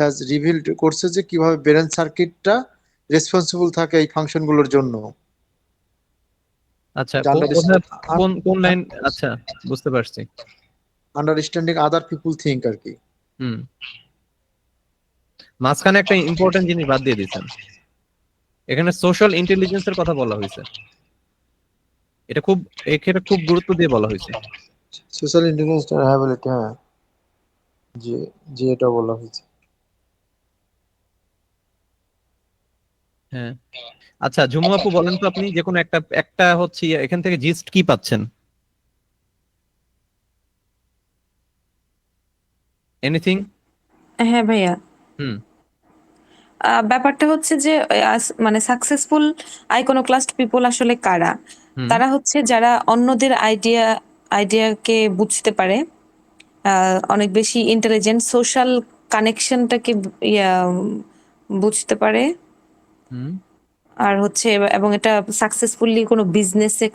C: হ্যাজ রিভিলড করছে যে কিভাবে ব্রেন সার্কিটটা রেসপন্সিবল থাকে এই ফাংশনগুলোর জন্য।
A: আচ্ছা, কোথায়, কোন কোন লাইন? আচ্ছা, বুঝতে পারছি।
C: আন্ডারস্ট্যান্ডিং আদার পিপুল থিঙ্ক আর কি।
A: হুম। মাঝখানে একটা ইম্পর্টেন্ট জিনিস বাদ দিয়ে দিচ্ছেন, এখানে সোশ্যাল ইন্টেলিজেন্সের কথা বলা হয়েছে। এটা খুব, এখানে খুব গুরুত্ব দিয়ে বলা হয়েছে।
C: সোশ্যাল ইন্টেলিজেন্স হ্যাবিলিটি, হ্যাঁ, জি, জি, এটা বলা হয়েছে।
A: হ্যাঁ। আচ্ছা, ঝুমু আপু বলেন তো, আপনি যে কোনো একটা একটা হচ্ছে এখান থেকে জিস্ট কি পাচ্ছেন? এনিথিং?
B: হ্যাঁ ভাইয়া,
A: হুম।
B: ব্যাপারটা হচ্ছে যে মানে সাকসেসফুল আইকনোক্লাস্ট পিপল আসলে কারা?
A: হুম।
B: তারা হচ্ছে যারা অন্যদের আইডিয়াকে বুঝতে পারে, অনেক বেশি ইন্টেলিজেন্ট, সোশ্যাল কানেকশনটাকে বুঝতে পারে,
A: হুম।
B: আর হচ্ছে এবং এটা সাকসেসফুলি কোনো বিজনেসে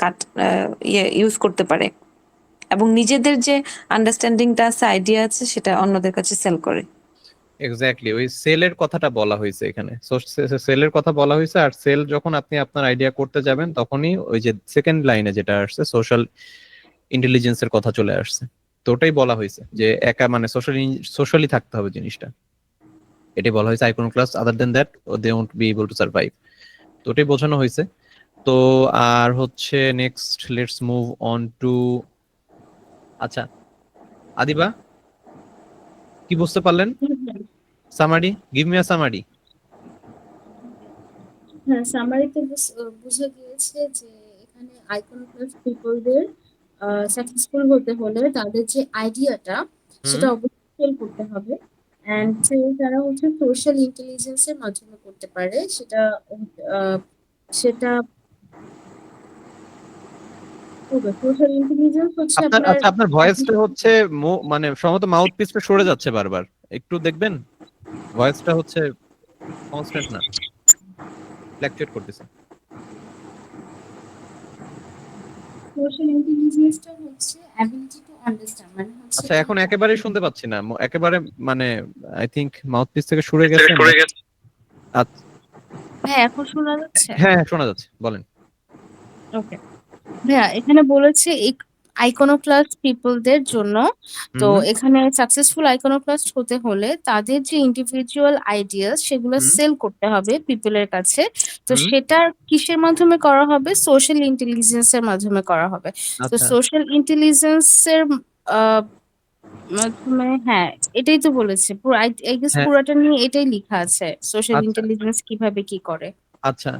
B: ইউজ করতে পারে, এবং নিজেদের যে আন্ডারস্ট্যান্ডিংটা আছে, আইডিয়া আছে, সেটা অন্যদের কাছে সেল করে।
A: এক্স্যাক্টলি, ওই সেলের কথাটা বলা হয়েছে এখানে। সেলের কথা বলা হয়েছে, আর সেল যখন আপনি আপনার আইডিয়া করতে যাবেন তখনই ওই যে সেকেন্ড লাইনে যেটা আসছে সোশ্যাল ইন্টেলিজেন্সের কথা চলে আসছে। তো ওটাই বলা হয়েছে যে একা মানে সোশ্যালি থাকতে হবে জিনিসটা। এটাই বলা হয়েছে, icon class other than that they won't be able to survive. তো ওটাই বোঝানো হয়েছে। তো আর হচ্ছে next let's move on to, আচ্ছা আদিবা, কি বুঝতে পারলেন? Summary, give me a summary.
D: হ্যাঁ, সামারিতে বুঝে গিয়েছে যে এখানে আইকনোক্লাস পিপলদের সাকসেসফুল হতে হলে তাদের যে আইডিয়াটা
A: হুম।
D: সেটা অবশ্যই সেল করতে হবে। অ্যান্ড তারা হচ্ছে সোশ্যাল ইন্টেলিজেন্সের মাধ্যমে করতে পারে সেটা। আহ, সেটা সোশ্যাল ইন্টেলিজেন্স হচ্ছে
A: আপনার,
D: আপনার।
A: আচ্ছা, আপনার ভয়েসটা হচ্ছে মানে সম্ভবত মাউথ পিসটা সরে যাচ্ছে বারবার, একটু দেখবেন। ভয়েসটা হচ্ছে কনস্ট্যান্ট না, ফ্ল্যাকচুয়েট করতেছে।
D: সোশ্যাল ইন্টেলিজেন্সটা হচ্ছে অ্যাবিলিটি টু আন্ডারস্ট্যান্ড, মানে হচ্ছে
A: আচ্ছা, এখন
D: তুমি
A: একেবারেই শুনতে পাচ্ছি না, একেবারে মানে আই থিংক মাউথ পিস থেকে সরে গেছে। আচ্ছা,
D: হ্যাঁ, এখন শোনা যাচ্ছে?
A: হ্যাঁ হ্যাঁ, শোনা যাচ্ছে, বলেন।
D: ওকে ভাইয়া, এখানে বলেছে আইকনোক্লাস্ট পিপলদের জন্য। তো
A: হুম।
D: এখানে সাকসেসফুল আইকনোক্লাস্ট হতে হলে তাদের যে ইন্ডিভিজুয়াল আইডিয়াস সেগুলো
A: হুম।
D: সেল করতে হবে পিপলের কাছে। তো
A: হুম।
D: সেটা কিসের মাধ্যমে করা হবে? সোশ্যাল ইন্টেলিজেন্সের মাধ্যমে করা হবে। তো
A: আচ্ছা।
D: সোশ্যাল ইন্টেলিজেন্সের মাধ্যমে, হ্যাঁ, এটাই তো বলেছে পুরো। আই গেস
A: হ্যাঁ।
D: পুরোটা নিয়ে এটাই লেখা আছে, সোশ্যাল
A: আচ্ছা।
D: ইন্টেলিজেন্স কিভাবে কি করে।
A: আচ্ছা,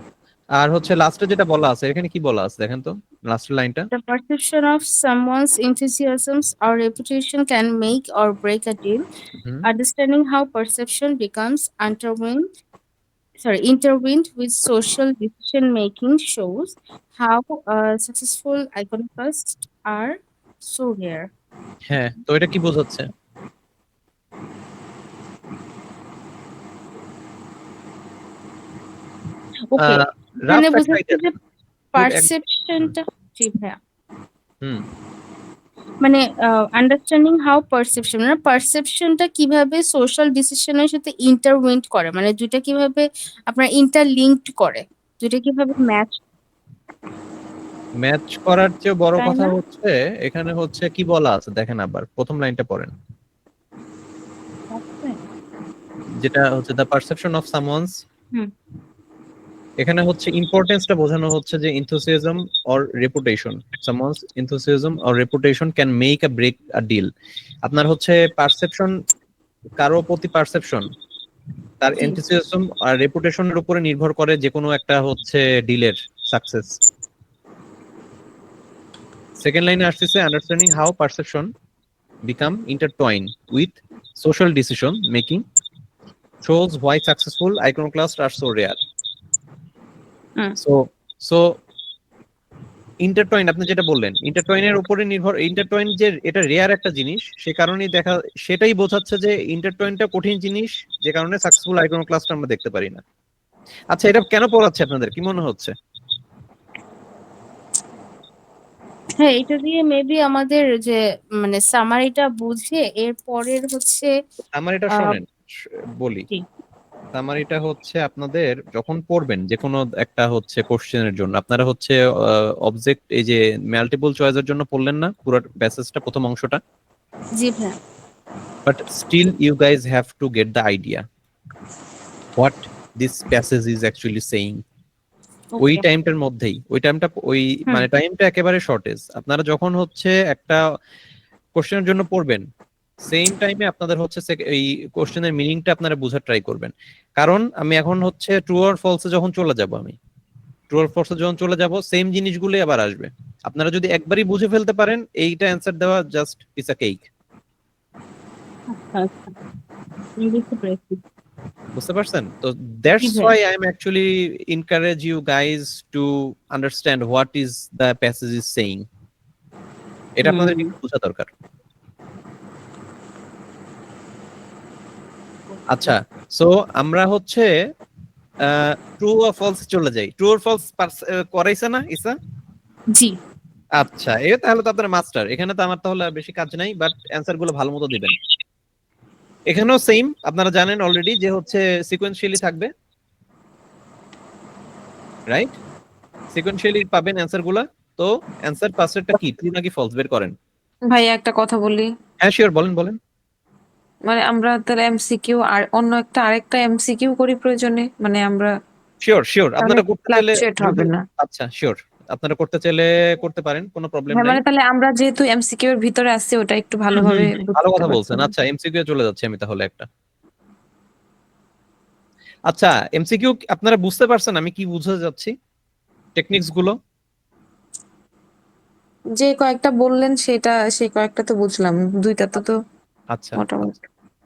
A: আর হচ্ছে লাস্টে যেটা বলা আছে এখানে কি বলা আছে দেখেন তো, লাস্টের লাইনটা।
D: The perception of someone's enthusiasm or reputation can make or break a deal.
A: Hmm.
D: Understanding how perception becomes intertwined with social decision making shows how successful iconoclasts are so rare.
A: হ্যাঁ, তো এটা কি বোঝাচ্ছে?
D: ওকে,
A: রাফ
D: এখানে
A: একটা
D: বোঝাচ্ছে
A: idea
D: যে
A: দেন, খুব হুম।
D: পারসেপশনটা। জি ভাইয়া,
A: হুম।
D: মানে আন্ডারস্ট্যান্ডিং হাউ পারসেপশন, মানে পারসেপশনটা কিভাবে সোশ্যাল ডিসিশনের সাথে ইন্টারউইন্ট করে, মানে দুইটা কিভাবে আপনার ইন্টারলিঙ্কড করে, দুইটা কিভাবে ম্যাচ,
A: ম্যাচ করার চেয়ে বড়
D: তাই
A: কথা
D: না?
A: হচ্ছে এখানে হচ্ছে কি বলা আছে দেখেন, আবার প্রথম লাইনটা পড়েন, যেটা হচ্ছে দ্য পারসেপশন অফ সামওয়ানস।
D: হুম।
A: এখানে হচ্ছে ইম্পর্টেন্সটা বোঝানো হচ্ছে যে enthusiasm or reputation, someone's enthusiasm or reputation can make a break a deal। আপনার হচ্ছে পারসেপশন, কারো প্রতি পারসেপশন তার
D: জি।
A: এনথুসিয়াজম আর রেপুটেশনের উপরে নির্ভর করে যে কোনো একটা হচ্ছে ডিলের সাকসেস। সেকেন্ড লাইনে আসতেছে understanding how perception become intertwine with social decision making shows why successful iconoclasts are so rare.
D: হুম।
A: So so ইন্টারটয়েন আপনি যেটা বললেন ইন্টারটয়েনের উপরে নির্ভর, ইন্টারটয়েন যে এটা রেয়ার একটা জিনিস সে কারণেই দেখা, সেটাই বোঝাচ্ছে যে ইন্টারটয়েনটা কঠিন জিনিস যে কারণে সাকসেসফুল আইকনোক্লাস্ট আমরা দেখতে পারি না। আচ্ছা, এটা কেন পড়াচ্ছে আপনাদের কি মনে হচ্ছে?
D: হ্যাঁ, এটা দিয়ে মেবি আমাদের যে মানে সামারিটা বুঝে এর পরের হচ্ছে
A: আমার এটা
D: আহ
A: শোনেন, বলি।
D: জি
A: আমার এটা হচ্ছে আপনাদের যখন পড়বেন যে কোনো একটা হচ্ছে কোশ্চেনের জন্য আপনারা হচ্ছে অবজেক্ট এই যে মাল্টিপল চয়েসের জন্য পড়লেন না পুরো প্যাসেজটা প্রথম অংশটা,
D: জি ভাইয়া।
A: But still you guys have to get the idea what this passage is actually saying. ওই
D: ওকে।
A: টাইমটার মধ্যেই, ওই টাইমটা ওই
D: হুম।
A: মানে টাইমটা একেবারে শর্টেজ। আপনারা যখন হচ্ছে একটা কোশ্চেনের জন্য পড়বেন সেম টাইমে আপনাদের হচ্ছে এই কোশ্চেনের মিনিংটা আপনারা বোঝার ট্রাই করবেন। কারণ আমি এখন হচ্ছে ট্রু অর ফলসে যখন চলে যাব, আমি ট্রু অর ফলসে যখন চলে যাব সেম জিনিসগুলোই আবার আসবে। আপনারা যদি একবারই বুঝে ফেলতে পারেন এইটা অ্যান্সার দেওয়া জাস্ট পিস আ কেক।
D: আচ্ছা আচ্ছা, আমি বুঝতে পেরেছি।
A: বুঝতে পারছেন? তো
D: জি
A: দ্যাটস
D: ভাইয়া।
A: Why I am actually encourage you guys to understand what is the passage is saying. এটা আপনাদের
D: হুম।
A: একটু বোঝা দরকার। আচ্ছা, সো আমরা হচ্ছে ট্রু অর ফলস চলে যাই। ট্রু অর ফলস করাইছে না ইসা?
D: জি।
A: আচ্ছা, এ তাহলে তো আপনার মাস্টার। এখানে তো আমার তাহলে আর বেশি কাজ নাই, বাট অ্যান্সার গুলো ভালো মতো দিবেন। এখানেও সেম, আপনারা জানেন অলরেডি যে হচ্ছে সিকোয়েন্সিয়ালি থাকবে, রাইট? সিকোয়েন্সিয়ালি পাবেন অ্যান্সার গুলা। তো অ্যান্সার পার্সেন্টটা কি, ট্রু নাকি ফলস বের করেন।
B: ভাইয়া একটা কথা বলি,
A: হ্যাঁ শিওর, বলেন বলেন।
B: মানে আমরা তাহলে এমসিকিউ আর অন্য একটা আরেকটা এমসিকিউ করি প্রয়োজনে, মানে আমরা
A: শিওর শিওর,
B: তাহলে
A: আপনারা করতে চাইলে
B: ফ্লাকচুয়েট হবে
A: যদি,
B: না।
A: আচ্ছা শিওর, আপনারা করতে চাইলে করতে পারেন, কোনো প্রবলেম
B: হ্যাঁ
A: নাই।
B: মানে তাহলে আমরা যেহেতু এমসিকিউ এর ভিতরে আসছি ওটা একটু
A: হুম হুম
B: ভালোভাবে
A: হুম, ভালো
B: বুঝতে
A: কথা
B: পারতে
A: বলছেন।
B: হবে।
A: আচ্ছা এমসিকিউ চলে যাচ্ছে আমি তাহলে একটা। আচ্ছা এমসিকিউ আপনারা বুঝতে পারছেন আমি কি বুঝতে যাচ্ছি, টেকনিক্স গুলো?
B: যে কয়েকটা বললেন সেটা, সেই কয়েকটা তো বুঝলাম, দুইটা তো
A: আচ্ছা
B: মোটামুটি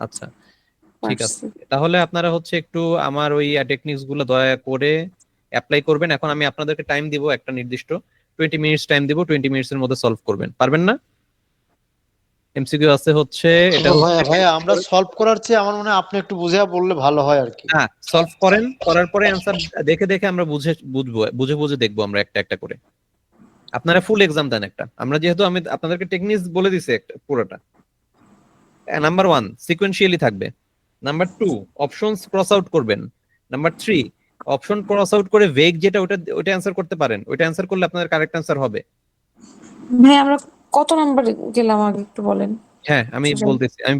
A: আচ্ছা আচ্ছা, ঠিক আছে।
B: পারছি।
A: তাহলে আপনারা হচ্ছে একটু আমার ওই টেকনিক্স গুলো দয়া করে অ্যাপ্লাই করবেন। এখন আমি আপনাদেরকে টাইম দিব একটা নির্দিষ্ট 20 মিনিটস টাইম দিব, 20 মিনিটসের মধ্যে সলভ করবেন, পারবেন না? এমসিকিউ আছে হচ্ছে এটা
C: তো
A: হচ্ছে,
C: ভাইয়া ভাইয়া আমরা সলভ করার চেয়ে আমার মনে হয় আপনি একটু বুঝিয়ে বললে ভালো হয় আর কি।
A: হ্যাঁ সলভ করেন, করার পরে অ্যান্সার দেখে দেখে আমরা বুঝবো, বুঝে বুঝে দেখবো আমরা একটা একটা করে। আপনারা ফুল এক্সাম দেন একটা, আমরা যেহেতু আমি আপনাদেরকে টেকনিক্স বলে দিছি একটা পুরোটা। নাম্বার 1 সিকোয়েন্সিয়ালি থাকবে, নাম্বার 2 অপশনস ক্রস আউট করবেন, নাম্বার 3 অপশন ক্রস আউট করে ভেগ যেটা ওটা ওটা অ্যান্সার করতে পারেন, ওটা অ্যান্সার করলে আপনাদের কারেক্ট অ্যান্সার হবে।
B: ভাই আমরা কত নাম্বার গেলাম আগে একটু বলেন।
A: হ্যাঁ আমি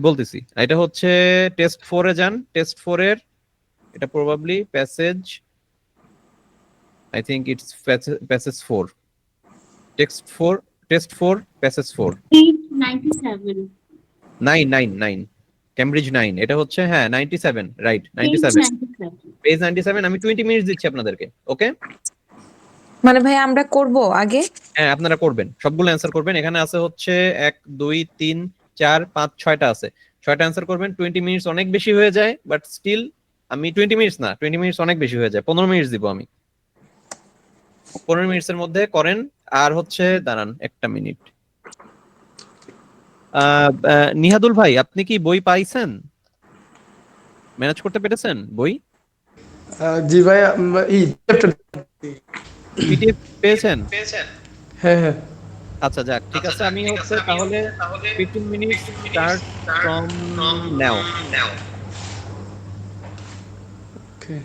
A: বলতেছি এটা হচ্ছে টেস্ট 4 এ যান, টেস্ট 4 এর এটা probably passage, I think it's passage 4, text 4, test 4 passage 4,
D: 97
A: 9 9 9 Cambridge 9, এটা হচ্ছে হ্যাঁ 97, রাইট 97,
D: 97
A: পেজ 97। আমি 20 মিনিটস দিচ্ছি আপনাদেরকে, ওকে?
B: মানে ভাই আমরা করব আগে।
A: হ্যাঁ আপনারা করবেন, সবগুলো অ্যান্সার করবেন। এখানে আছে হচ্ছে 1 2 3 4 5 6টা আছে, 6টা অ্যান্সার করবেন। 20 মিনিটস অনেক বেশি হয়ে যায়, বাট স্টিল আমি 20 মিনিটস না, 20 মিনিটস অনেক বেশি হয়ে যায়, 15 মিনিটস দিব আমি। 15 মিনিটসের মধ্যে করেন। আর হচ্ছে দাঁড়ান একটা মিনিট, নিহাদুল ভাই আপনি কি বই পাইছেন, ম্যানেজ করতে পেরেছেন বই?
E: জি ভাইয়া, চ্যাপ্টার।
A: পিডিএফ পেয়েছেন?
E: হ্যাঁ হ্যাঁ।
A: আচ্ছা যাক, ঠিক আছে। আমি হচ্ছে তাহলে 15 মিনিটস স্টার্ট ফ্রম নাও।
E: ওকে।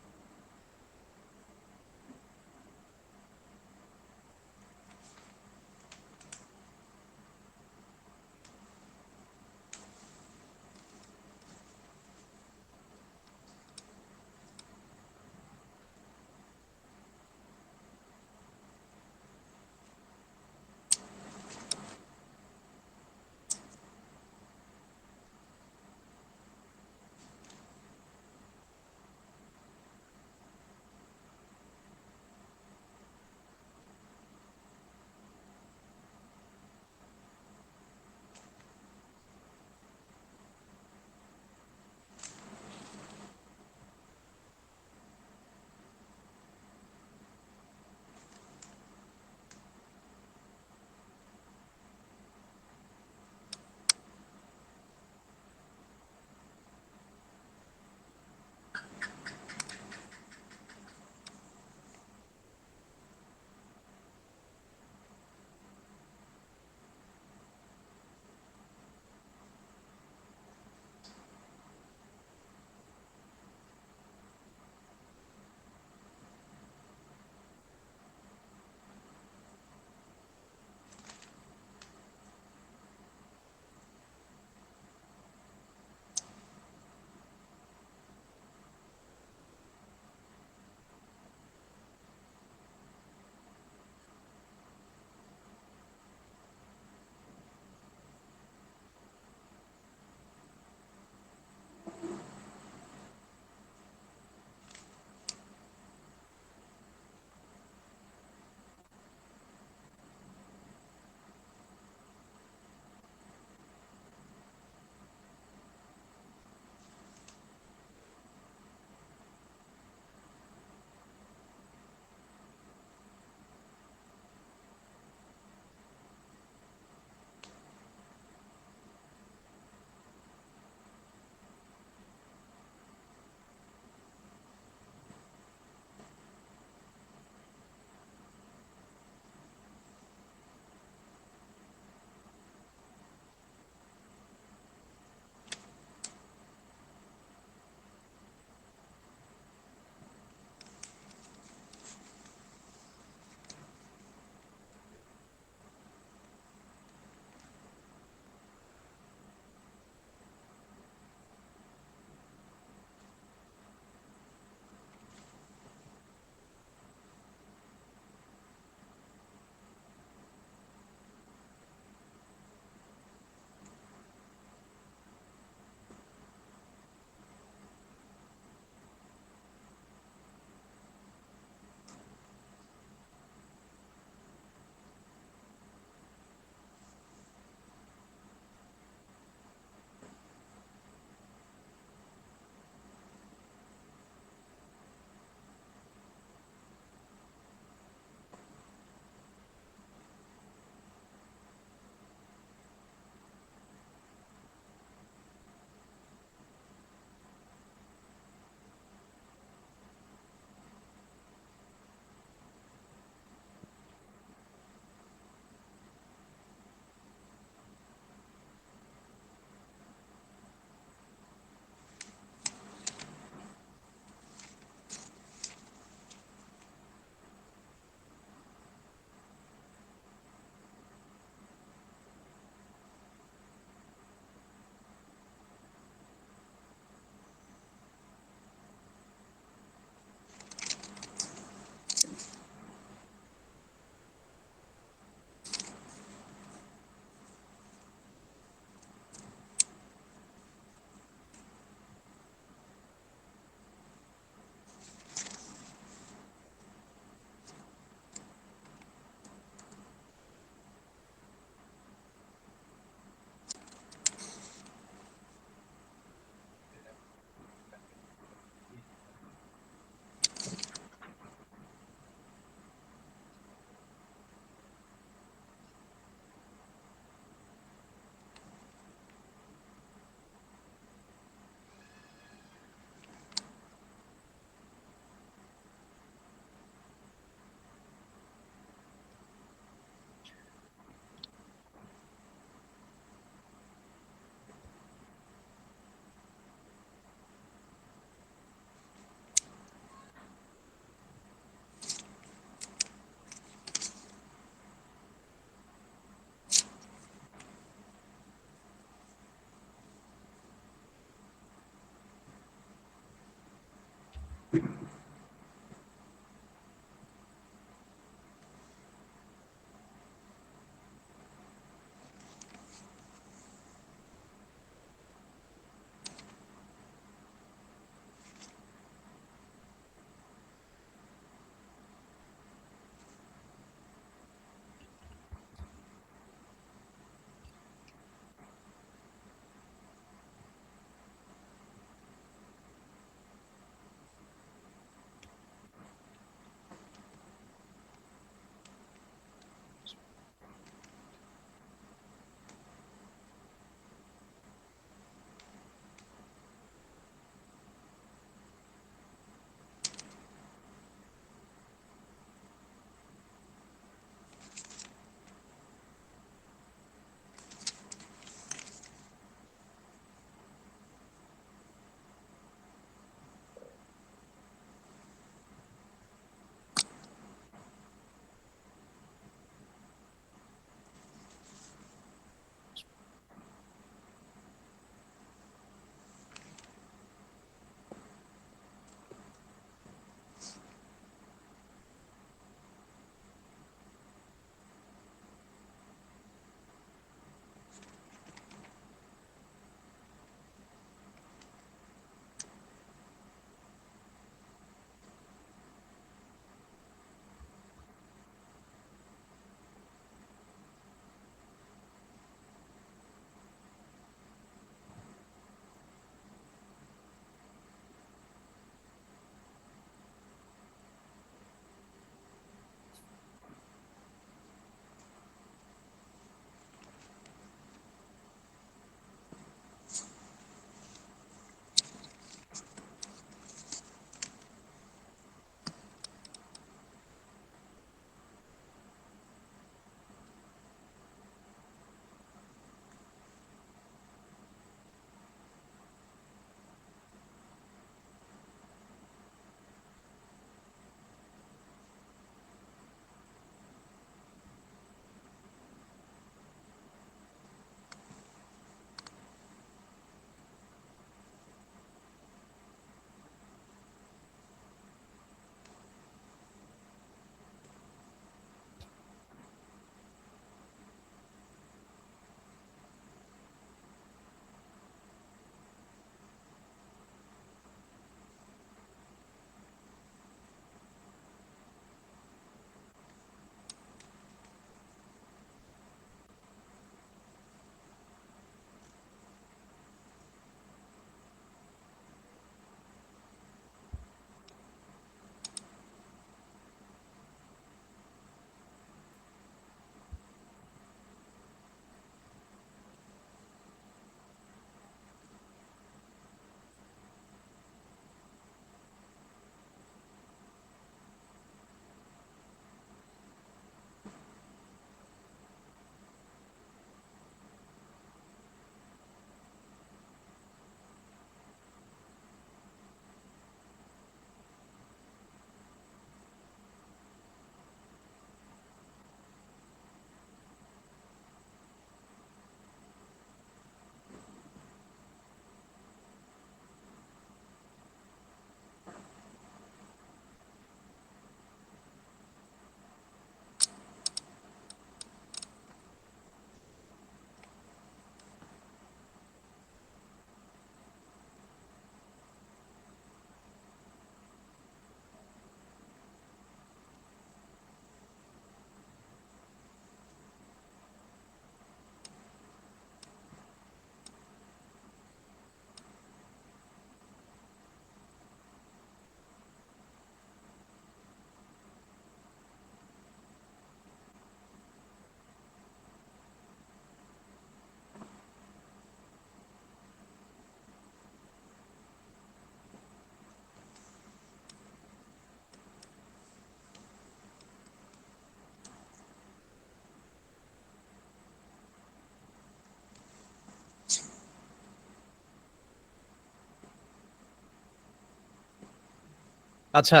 A: আচ্ছা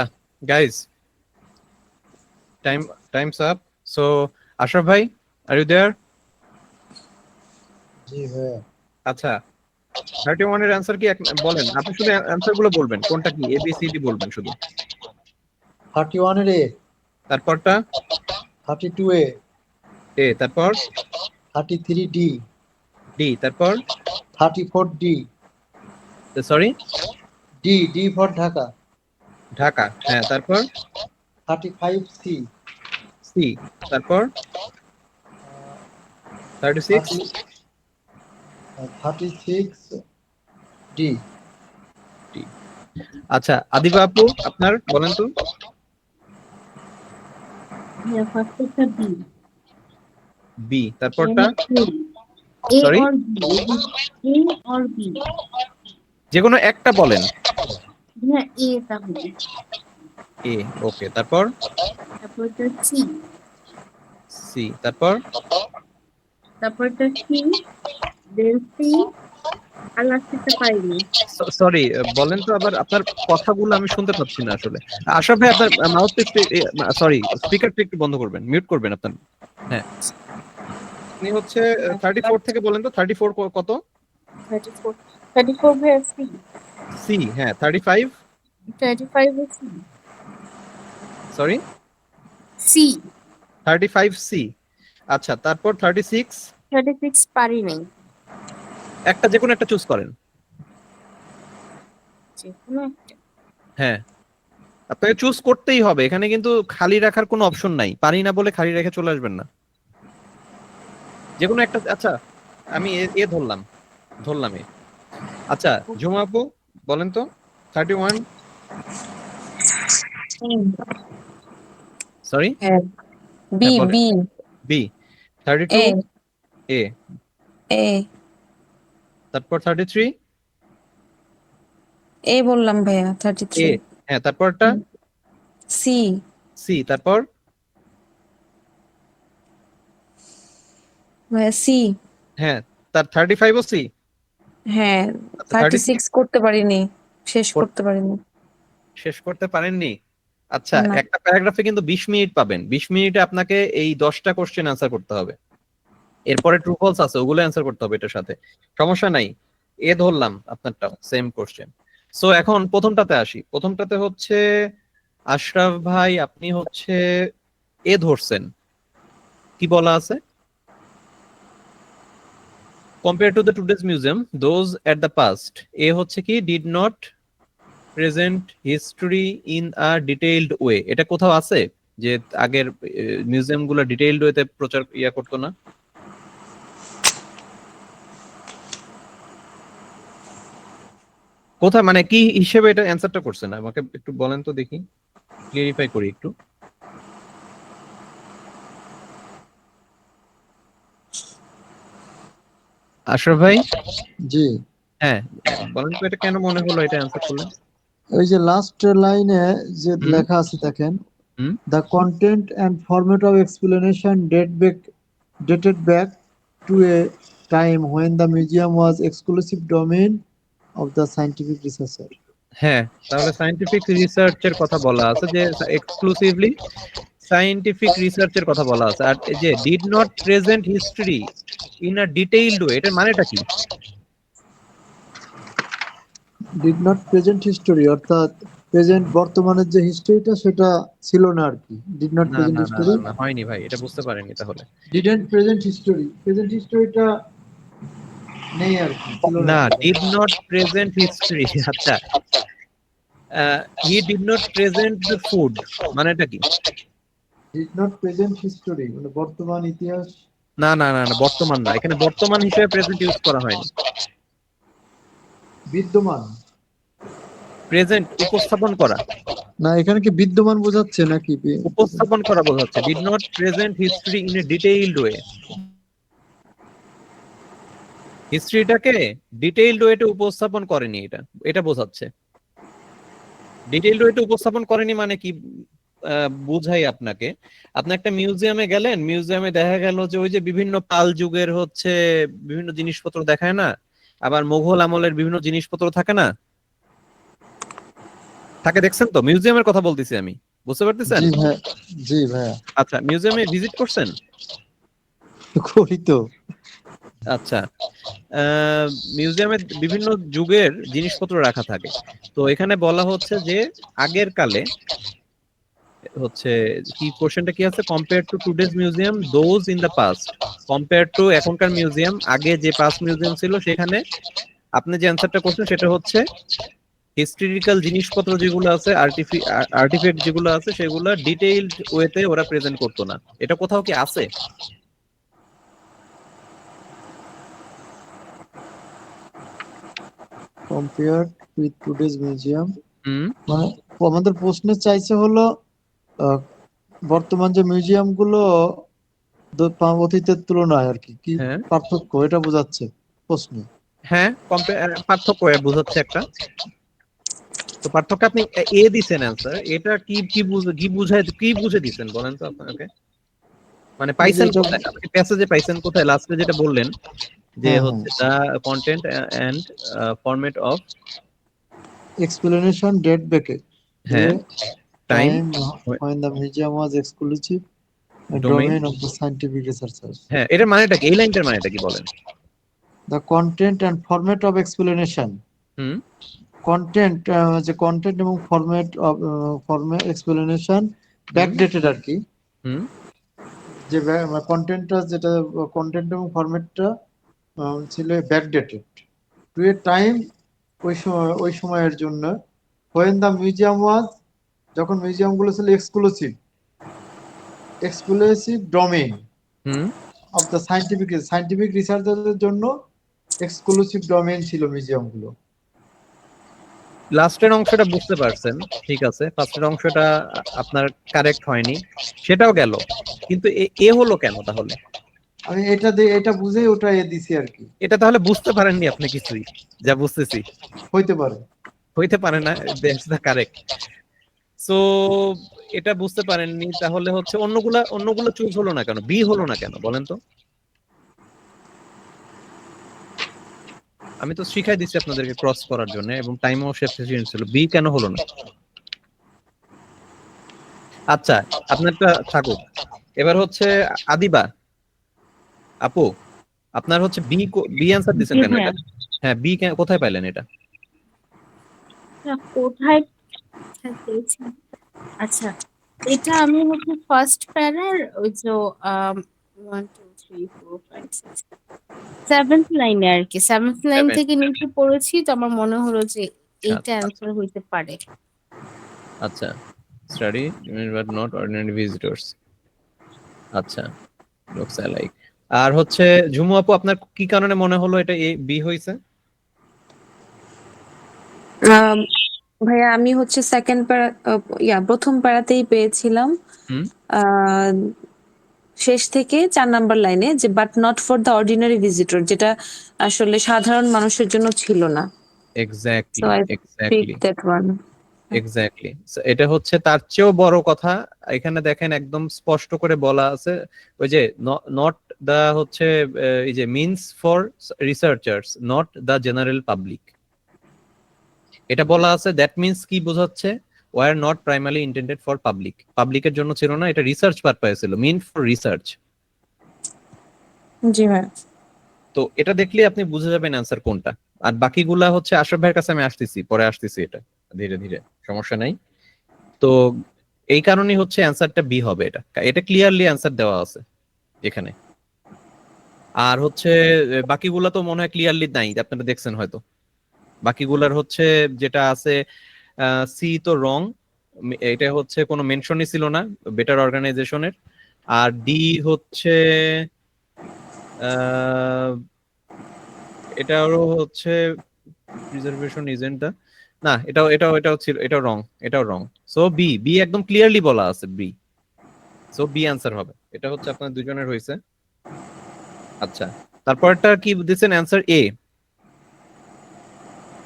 A: guys, Times up. So Ashraf ভাই, আর ইউ দেয়ার?
C: জি ভাইয়া।
A: আচ্ছা, 31 এর অ্যান্সার কি বলেন, আপনি শুধু অ্যান্সার গুলো বলবেন, কোনটা কি এ বি সি ডি বলবেন শুধু।
C: 31 এর এ,
A: তারপরটা
C: 32 এ,
A: এ, তারপর
C: 33 ডি,
A: ডি, তারপর
C: 34 D,
A: sorry
C: D D for Dhaka,
A: Dhaka, হ্যাঁ, তারপর
C: 35 সি,
A: সি, তারপর 36
C: 36 ডি।
A: ডি। আচ্ছা আদিবা আপু, আপনার বলেন তো।
D: Yeah, first একটা B.
A: বি, তারপরটা
D: A
A: sorry
D: or B. A or B.
A: যে কোনো একটা বলেন।
D: হ্যাঁ, A তাহলে।
A: এ, ওকে, তারপর
D: তারপরটা C.
A: সি, তারপর
D: তারপরটা C. Then C. আর লাস্টেরটা পাইনি।
A: সরি বলেন তো আবার, আপনার কথাগুলো আমি শুনতে পাচ্ছি না আসলে। আশরাফ ভাই, আপনার মাউথ সরি স্পিকারটা একটু বন্ধ করবেন, মিউট করবেন আপনার। হ্যাঁ, আপনি হচ্ছে 34 থেকে বলেন তো, 34 কত?
D: 34. 34 ভাইয়া C.
A: সি, হ্যাঁ, 35
D: 35 ও C.
A: Sorry
D: C.
A: 35 সি। আচ্ছা, তারপর 36
D: 36 পারি নাই।
A: একটা, যে কোনো একটা চুজ করেন।
D: যেকোনো একটা।
A: হ্যাঁ, আপনাকে চুজ করতেই হবে, এখানে কিন্তু খালি রাখার কোনো অপশন নাই, পারি না বলে খালি রেখে চলে আসবেন না, যে কোনো একটা। আচ্ছা, আমি এ ধরলাম, এ। আচ্ছা ঝুমা আপু, বলেন তো 31 সরি
B: হ্যাঁ, বি
A: হ্যাঁ বলেন।
B: বি
A: বি, 32
B: এ
A: এ,
B: এ
A: তারপর 33
B: এ বললাম ভাইয়া,
A: এ,
B: 33
A: হ্যাঁ, তারপরটা
B: সি
A: সি, তারপর
B: ভাইয়া সি।
A: হ্যাঁ, তার 35 ও সি।
B: হ্যাঁ,
A: আচ্ছা 36
B: 36 করতে পারিনি, শেষ করতে পারিনি।
A: শেষ করতে পারেননি। আচ্ছা,
B: না,
A: একটা প্যারাগ্রাফে কিন্তু 20 মিনিট পাবেন, 20 মিনিটে আপনাকে এই 10টা কোশ্চেন অ্যান্সার করতে হবে, এরপরে ট্রু ফলস আছে, ওগুলো অ্যান্সার করতে হবে এটার সাথে, সমস্যা নাই। এ ধরলাম, আপনারটাও সেম কোশ্চেন। সো এখন প্রথমটাতে আসি, প্রথমটাতে হচ্ছে আশরাফ ভাই, আপনি হচ্ছে এ ধরছেন, কি বলা আছে, compare to the today's museum those at the past, এ হচ্ছে কি did not present history in a detailed way, এটা কোথাও আছে যে আগের মিউজিয়াম গুলো ডিটেইলড ওয়েতে প্রচার করতো না? কোথায়, মানে কি হিসেবে এটা অ্যান্সারটা করছেন, আমাকে একটু বলেন তো দেখি, ক্লিয়ারিফাই করি একটু। আশরাফ ভাই,
C: জি,
A: হ্যাঁ, বলেন তো এটা কেন মনে হলো এটা অ্যান্সার করলেন?
C: ওই যে লাস্ট লাইনে যে
A: হুম
C: লেখা আছে দেখেন,
A: হুম
C: the content and format of explanation dated back to a time when the museum was exclusive domain of the scientific researcher.
A: হ্যাঁ, তাহলে সায়েন্টিফিক রিসার্চের কথা বলা আছে, যে এক্সক্লুসিভলি সায়েন্টিফিক রিসার্চের কথা বলা আছে, আর এই যে did not present history in a detailed way, এটার মানেটা কি?
C: Did not present history অর্থাৎ প্রেজেন্ট বর্তমানের যে হিস্ট্রিটা সেটা ছিল না আর কি। Did not
A: না
C: present
A: না না না
C: history,
A: না, হয়নি ভাই, এটা বুঝতে পারেননি তাহলে।
C: didn't present history, present historyটা নেই আর কি, ছিল না
A: না,
C: সেটা।
A: ডিড নট প্রেজেন্ট হিস্টরি, আচ্ছা, he did not present the food, মানেটা কি?
C: Did not present history মানে বর্তমান ইতিহাস,
A: না না না না, বর্তমান না, এখানে বর্তমান হিসেবে প্রেজেন্ট ইউজ করা হয়নি,
C: বিদ্যমান।
A: প্রেজেন্ট উপস্থাপন করা,
C: না এখানে কি বিদ্যমান বোঝাচ্ছে নাকি?
A: উপস্থাপন করা বোঝাচ্ছে, did not present history in a detailed way, হিস্ট্রিটাকে ডিটেইলড ওয়েতে উপস্থাপন করেনি, এটা এটা বোঝাচ্ছে। ডিটেইলড ওয়েতে উপস্থাপন করেনি মানে কি, বুঝাই আপনাকে। আপনি একটা মিউজিয়ামে গেলেন, মিউজিয়ামে দেখা গেল যে ওই যে বিভিন্ন পাল যুগের হচ্ছে বিভিন্ন জিনিসপত্র দেখায় না, আবার মোগল আমলের বিভিন্ন জিনিসপত্র থাকে না, থাকে দেখছেন তো? মিউজিয়ামের কথা বলতেছি আমি, বুঝতে পারতেছেন?
C: জি ভাই, জি ভাইয়া,
A: আচ্ছা, মিউজিয়ামে ভিজিট করছেন?
C: করি তো।
A: আচ্ছা, মিউজিয়ামে বিভিন্ন যুগের জিনিসপত্র রাখা থাকে। তো এখানে বলা হচ্ছে যে আগের কালে হচ্ছে কি, কোশ্চেনটা কি আছে, compare two today's museum those in the past, compare to এখনকার মিউজিয়াম, আগে যে পাস্ট মিউজিয়াম ছিল সেখানে আপনি যে অ্যান্সারটা করছেন সেটা হচ্ছে হিস্টোরিক্যাল জিনিসপত্র যেগুলো আছে, আর্টিফ্যাক্ট যেগুলো আছে সেগুলো ডিটেইলড ওয়েতে ওরা প্রেজেন্ট করতো না। এটা কোথাও কি আছে?
C: কম্পেয়ার উইথ টুডেজ মিউজিয়াম,
A: হুম,
C: মানে আমাদের প্রশ্নে চাইছে হলো আহ, বর্তমান যে মিউজিয়াম গুলো অতীতের তুলনায় আর কি কি
A: হ্যাঁ
C: পার্থক্য, এটা বোঝাচ্ছে প্রশ্ন।
A: হ্যাঁ, পার্থক্য বোঝাচ্ছে একটা। তো পার্থক্য আপনি এ দিছেন অ্যান্সার, এটা কি কি কি বুঝায়, কি বুঝে দিছেন বলেন তো আপনাকে? মানে
C: এই যে
A: পাইছেন
C: এটা,
A: কোথায় আপনি, প্যাসেজে পাইছেন কোথায়, লাস্টে যেটা বললেন যে
C: হ্যাঁ হ্যাঁ,
A: হচ্ছে the content and format of,
C: explanation date back
A: হ্যাঁ,
C: a
A: time,
C: time when the museum was exclusive
A: domain,
C: domain of the scientific researchers.
A: হ্যাঁ, এটার মানেটা কি, এই লাইনটার মানেটা কি বলেন?
C: The content and format of explanation.
A: হুম
C: কন্টেন্ট, যে কন্টেন্ট এবং ফরম্যাট অফ ফরম্যাট এক্সপ্লেনেশন
A: হুম
C: ব্যাকডেটেড আর কি,
A: হুম
C: যে কন্টেন্টটা যেটা কন্টেন্ট এবং ফরম্যাটটা ছিল ব্যাকডেটেড টু এ টাইম, ওই সময়ের জন্য, হোয়েন দ্য মিউজিয়াম ওয়াজ, যখন মিউজিয়াম গুলো ছিল exclusive domain
A: hmm
C: of the scientific রিসার্চারদের জন্য এক্সক্লুসিভ ডোমেইন ছিল মিউজিয়াম গুলো।
A: লাস্টের অংশটা বুঝতে পারছেন, ঠিক আছে, ফার্স্টের অংশটা আপনার কারেক্ট হয়নি, সেটাও গেল, কিন্তু এ হলো কেন তাহলে?
C: আমি এটা বুঝেই ওটা দিছি আর কি।
A: এটা তাহলে বুঝতে পারেননি আপনি কিছুই, যা বুঝতেছি।
C: হইতে পারে।
A: হইতে পারে না, দ্যাটস দা কারেক্ট। সো এটা বুঝতে পারেননি, তাহলে হচ্ছে অন্যগুলো চুজ হলো না কেন, বি হলো না কেন বলেন তো? আমি তো শিখাই দিচ্ছি আপনাদেরকে ক্রস করার জন্য, এবং টাইমও সাফিসিয়েন্ট ছিল, বি কেন হলো না? আচ্ছা, আপনারটা থাকুক। এবার হচ্ছে আদিবা আপু, আপনার হচ্ছে বি, বি অ্যান্সার দিচ্ছেন
D: জি
A: কেন
D: ভাইয়া।
A: এটা? হ্যাঁ, বি কোথায় পাইলেন এটা?
D: কোথায় কোথায় পেয়েছি? আচ্ছা, এটা আমি হচ্ছে ফার্স্ট প্যারার ওই যে 1 2 3 4 5 6 সেভেন্থ লাইনে আর কি, সেভেন্থ লাইন
A: Seven.
D: থেকে নিচে পড়েছি, তো আমার মনে হলো যে এইটা
A: আচ্ছা
D: অ্যান্সার হইতে পারে।
A: আচ্ছা, study but not ordinary visitors, আচ্ছা, লুকস অ্যালাইক। আর হচ্ছে ঝুমু আপু, আপনার কি কারণে মনে হলো এটা এ বি হয়েছে?
B: আম, ভাইয়া আমি হচ্ছে সেকেন্ড প্যারা, প্রথম প্যারাতেই পেয়েছিলাম
A: হুম,
B: আহ, শেষ থেকে 4 নাম্বার লাইনে যে but not for the ordinary visitor, যেটা আসলে সাধারণ মানুষের জন্য ছিল না। So
A: exactly
B: I pick
A: exactly
B: that one.
A: Exactly. এটা হচ্ছে তার চেয়েও বড় কথা, এখানে দেখেন একদম স্পষ্ট করে বলা আছে, ওই যে নট দা হচ্ছে এই যে means for researchers, not the general public, এটা বলা আছে। দ্যাট মিনস কি বোঝাচ্ছে? Were not primary intended for public, পাবলিকের জন্য ছিল না, এটা রিসার্চ পারপাসে ছিল, মিন ফর রিসার্চ।
B: জি ভাইয়া।
A: তো এটা দেখলে আপনি বুঝে যাবেন অ্যান্সার কোনটা। আর বাকিগুলা হচ্ছে আশরাফ ভাইয়ের কাছে আমি আসতেছি, পরে আসতেছি, এটা ধীরে ধীরে, সমস্যা নাই। তো এই কারণেই হচ্ছে অ্যান্সারটা বি হবে, এটা এটা ক্লিয়ারলি অ্যান্সার দেওয়া আছে এখানে। আর হচ্ছে বাকিগুলা তো মনে হয় ক্লিয়ারলি নাই, আপনারা দেখছেন হয়তো। বাকিগুলার হচ্ছে যেটা আছে, সি তো রং, এটা হচ্ছে কোনো মেনশনই ছিল না বেটার অর্গানাইজেশনের। আর ডি হচ্ছে আহ, এটারও হচ্ছে প্রিজার্ভেশন ইজেন্ট দা, না এটাও ছিল, এটাও রং, এটাও রং। সো বি, বি একদম ক্লিয়ারলি বলা আছে বি, সো বি অ্যান্সার হবে। এটা হচ্ছে আপনার দুজনের হয়েছে। আচ্ছা, তারপরটা কি দিচ্ছেন অ্যান্সার? এ,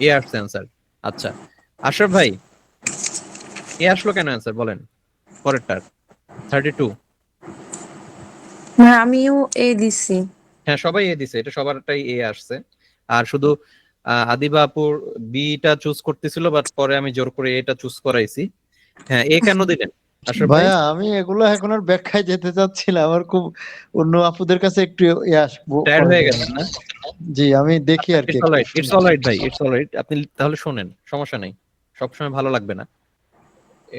A: এ আসছে অ্যান্সার। আচ্ছা, আশরাফ ভাই, এ আসলো কেন অ্যান্সার বলেন পরেরটার? 32।
B: হ্যাঁ আমিও এ দিছি।
A: হ্যাঁ, সবাই এ দিছে, এটা সবারটাই এ আসছে। আর শুধু আদিবা আপুর বিটা চুজ করতেছিল, বাট পরে আমি জোর করে এটা চুজ করাইছি। হ্যাঁ, এ কেন দিলেন আশরাফ ভাই?
C: ভাইয়া আমি এগুলো এখন আর ব্যাখ্যায় যেতে চাচ্ছিলাম, আমার খুব অন্য আপুদের কাছে একটু আসবো
A: টায়ার্ড
C: পরে
A: হয়ে
C: থেকে।
A: গেছেন না?
C: জি আমি দেখি আর কি
A: ইটস অলরাইট, ইটস অলরাইট ভাই, ইটস অলরাইট। আপনি তাহলে শোনেন, সমস্যা নেই। সবসময় ভালো লাগবে না,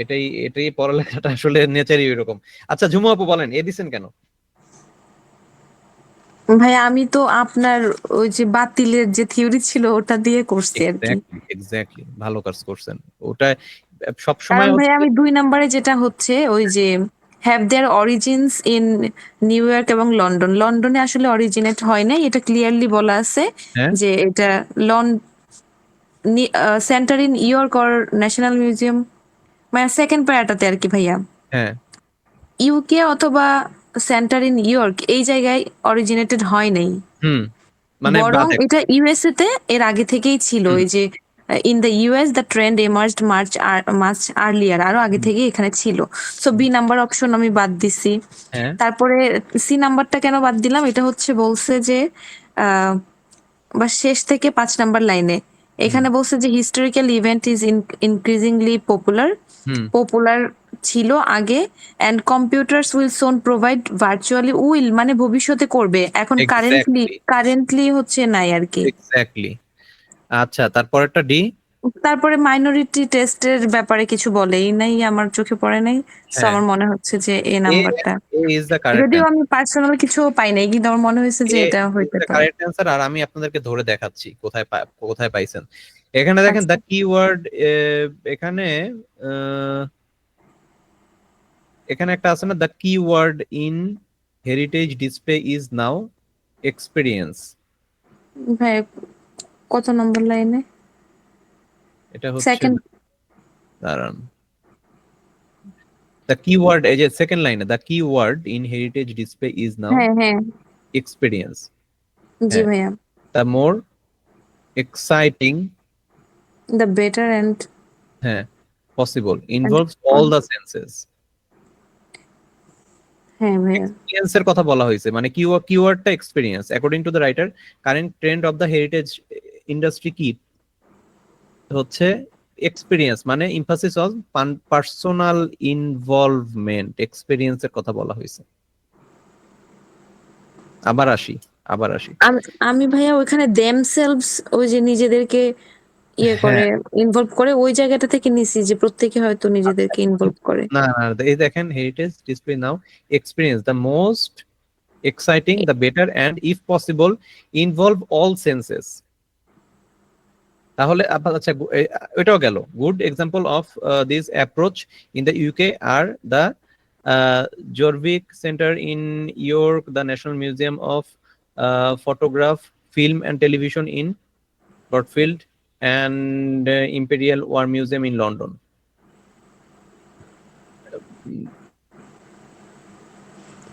A: এটাই এটাই পড়ালেখাটা আসলে নেচারই এরকম। আচ্ছা ঝুমু আপু বলেন, এ দিছেন কেন?
B: ভাই আমি তো আপনার ওই যে বাতিলের যে থিওরি ছিল ওটা দিয়ে করছি আর কি।
A: এক্স্যাক্টলি, এক্স্যাক্টলি, ভালো কাজ করছেন। ওটা সব
B: কারণ
A: সময়
B: ভাই
A: হচ্ছে।
B: আমি 2 নম্বরে যেটা হচ্ছে ওই যে have their origins in new York এবং লন্ডন, লন্ডনে আসলে অরিজিনেট হয় নাই, এটা ক্লিয়ারলি বলা আছে
A: হ্যাঁ,
B: যে এটা centre in York or national museum, মানে সেকেন্ড প্যারাটাতে আর কি ভাইয়া।
A: হ্যাঁ,
B: ইউকে অথবা সেন্টার ইন ইয়র্ক এই জায়গায় অরিজিনেটেড হয় নাই,
A: হুম, মানে
B: বরং
A: বাদে।
B: এটা ইউএসএ তে এর আগে থেকেই ছিল।
A: হুম,
B: এই যে in the US the trend emerged much earlier, আরো আগে
A: হুম,
B: থেকে এখানে ছিল। সো
A: হুম,
B: বি নাম্বার অপশন আমি বাদ দিছি।
A: হ্যাঁ,
B: তারপরে সি নাম্বারটা কেন বাদ দিলাম, এটা হচ্ছে বলছে যে আহ, বা শেষ থেকে 5 নাম্বার লাইনে
A: হুম,
B: এখানে বলছে যে historical event is increasingly popular,
A: hmm,
B: popular ছিল আগে, and computers will soon provide virtually, will মানে ভবিষ্যতে করবে, এখন কারেন্টলি
A: এক্স্যাক্টলি,
B: কারেন্টলি হচ্ছে নাই আর কি।
A: এক্স্যাক্টলি। আচ্ছা, তারপরেরটা ডি।
B: তারপরে মাইনরিটি টেস্টের ব্যাপারে কিছু বলেই নাই, আমার চোখে পড়ে নাই। সো
A: হ্যাঁ,
B: আমার মনে হচ্ছে যে এই
A: এ
B: নাম্বারটা,
A: এ ইজ দ্য কারেক্ট
B: যদিও আমি
A: অ্যান্সার।
B: পার্সোনাল কিছু পাই নাই কিন্তু আমার মনে হয়েছে যে
A: এ
B: এটা
A: ইজ
B: হইতে
A: দ্য
B: পারে।
A: কারেক্ট অ্যান্সার, আর আমি আপনাদেরকে ধরে দেখাচ্ছি কোথায় কোথায় পাইছেন। এখানে দেখেন
B: আচ্ছা
A: দ্য কিওয়ার্ড, এখানে আহ, এখানে একটা আছে না, the keyword in heritage display is now experience.
B: ভাই কত নম্বর লাইনে?
A: এটা হচ্ছে,
B: সেকেন্ড।
A: দাঁড়ান, দ্য কিওয়ার্ড, এই যে সেকেন্ড লাইনে, the keyword in heritage display is now
B: হ্যাঁ হ্যাঁ,
A: এক্সপেরিয়েন্স।
B: জি
A: হ্যাঁ,
B: ভাইয়া।
A: The more exciting,
B: the better and
A: হ্যাঁ, possible involves all the senses.
B: হ্যাঁ ভাইয়া।
A: এক্সপেরিয়েন্সের কথা বলা হয়েছে, মানে কিওয়ার্ডটা experience. According to the writer, current trend of the heritage industry কি হচ্ছে এক্সপেরিয়েন্স, মানে ইমফাসিস অন পার্সোনাল ইনভলভমেন্ট, এক্সপেরিয়েন্সের কথা বলা হয়েছে। আবার আসি, আবার আসি।
B: আমি আমি ভাইয়া ওইখানে দেমসেলভস ওই যে নিজেদেরকে ইয়ে করে
A: হ্যাঁ,
B: ইনভলভ করে ওই জায়গাটা থেকে নিছি যে প্রত্যেকে হয়তো নিজেদেরকে ইনভলভ করে।
A: না না, এই দেখেন heritage display now experience the most exciting, the better, and if possible involve all senses. তাহলে আচ্ছা, এটাও গেল। Good example of this approach in the UK are the Jorvik Centre in York, the National Museum of Photograph, Film and Television in Bradfield, and Imperial War Museum in London.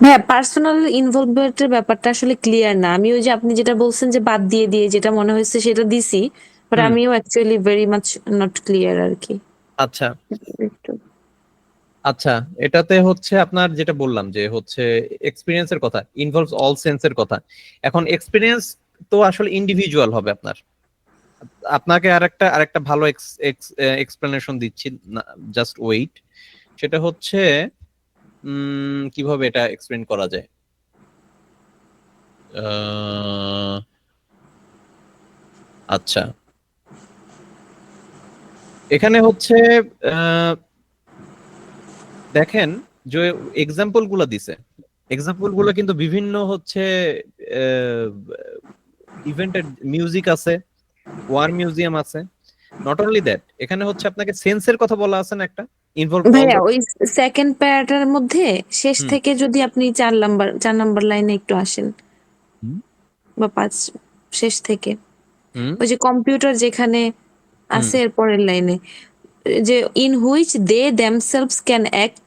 B: হ্যাঁ, personal ইনভলভমেন্টের ব্যাপারটা আসলে clear না। আমি ওই যে আপনি যেটা বলছেন যে বাদ দিয়ে দিয়ে যেটা মনে হয়েছে সেটা দিছি, বাট
A: হুম,
B: আমিও actually very much not clear আর কি।
A: আচ্ছা,
B: একটু।
A: আচ্ছা, এটাতে হচ্ছে আপনার যেটা বললাম যে হচ্ছে এক্সপিরিয়েন্সের কথা, ইনভলভস অল সেন্সের কথা। এখন এক্সপিরিয়েন্স তো আসলে ইন্ডিভিজুয়াল হবে আপনার। আপনাকে আরেকটা আরেকটা ভালো এক্সপ্লেনেশন দিচ্ছি, জাস্ট ওয়েট। সেটা হচ্ছে কিভাবে এটা এক্সপ্লেন করা যায়। আচ্ছা, এখানে হচ্ছে আহ, দেখেন যে এক্সাম্পল গুলো দিছে, এক্সাম্পল গুলো কিন্তু বিভিন্ন হচ্ছে ইভেন্টের, মিউজিক আছে, ওয়ার মিউজিয়াম আছে। নট অনলি দ্যাট, এখানে হচ্ছে আপনাকে সেন্সের কথা বলা আছে না একটা, ইনভলভ অল
B: ভাইয়া
A: দ্য।
B: ওই সেকেন্ড প্যারাটার মধ্যে শেষ
A: হুম,
B: থেকে যদি আপনি 4 নাম্বার লাইনে একটু আসেন,
A: হুম,
B: বা 5 শেষ থেকে
A: হুম,
B: ওই যে কম্পিউটার যেখানে
A: হুম।
B: আছে এর পরের লাইনে যে in which they themselves can act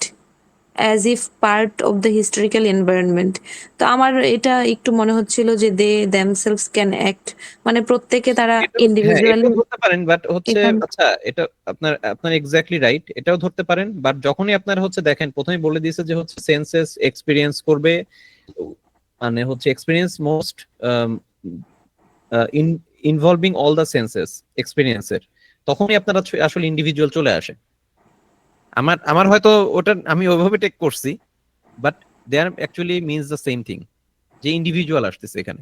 B: as if part of the historical environment. তো আমার এটা একটু মনে হচ্ছিল যে দে দেমসেলভস ক্যান অ্যাক্ট মানে প্রত্যেকে তারা
A: এটাও, হ্যাঁ,
B: ইন্ডিভিজুয়ালি
A: এটাও ধরতে পারেন, বাট হচ্ছে
B: এখান।
A: আচ্ছা, এটা আপনার আপনার এক্স্যাক্টলি রাইট, এটাও ধরতে পারেন। বাট যখনই আপনার হচ্ছে দেখেন প্রথমে বলে দিয়েছে যে হচ্ছে সেন্সেস এক্সপিরিয়েন্স করবে, মানে হচ্ছে experience most involving all the senses এক্সপিরিয়েন্সের, তখনই আপনারা আসলে ইন্ডিভিজুয়াল চলে আসে। আমার আমার হয়তো ওটা আমি ওইভাবে টেক করছি, but they are actually means the same thing, যে ইন্ডিভিজুয়াল আসতেছে এখানে।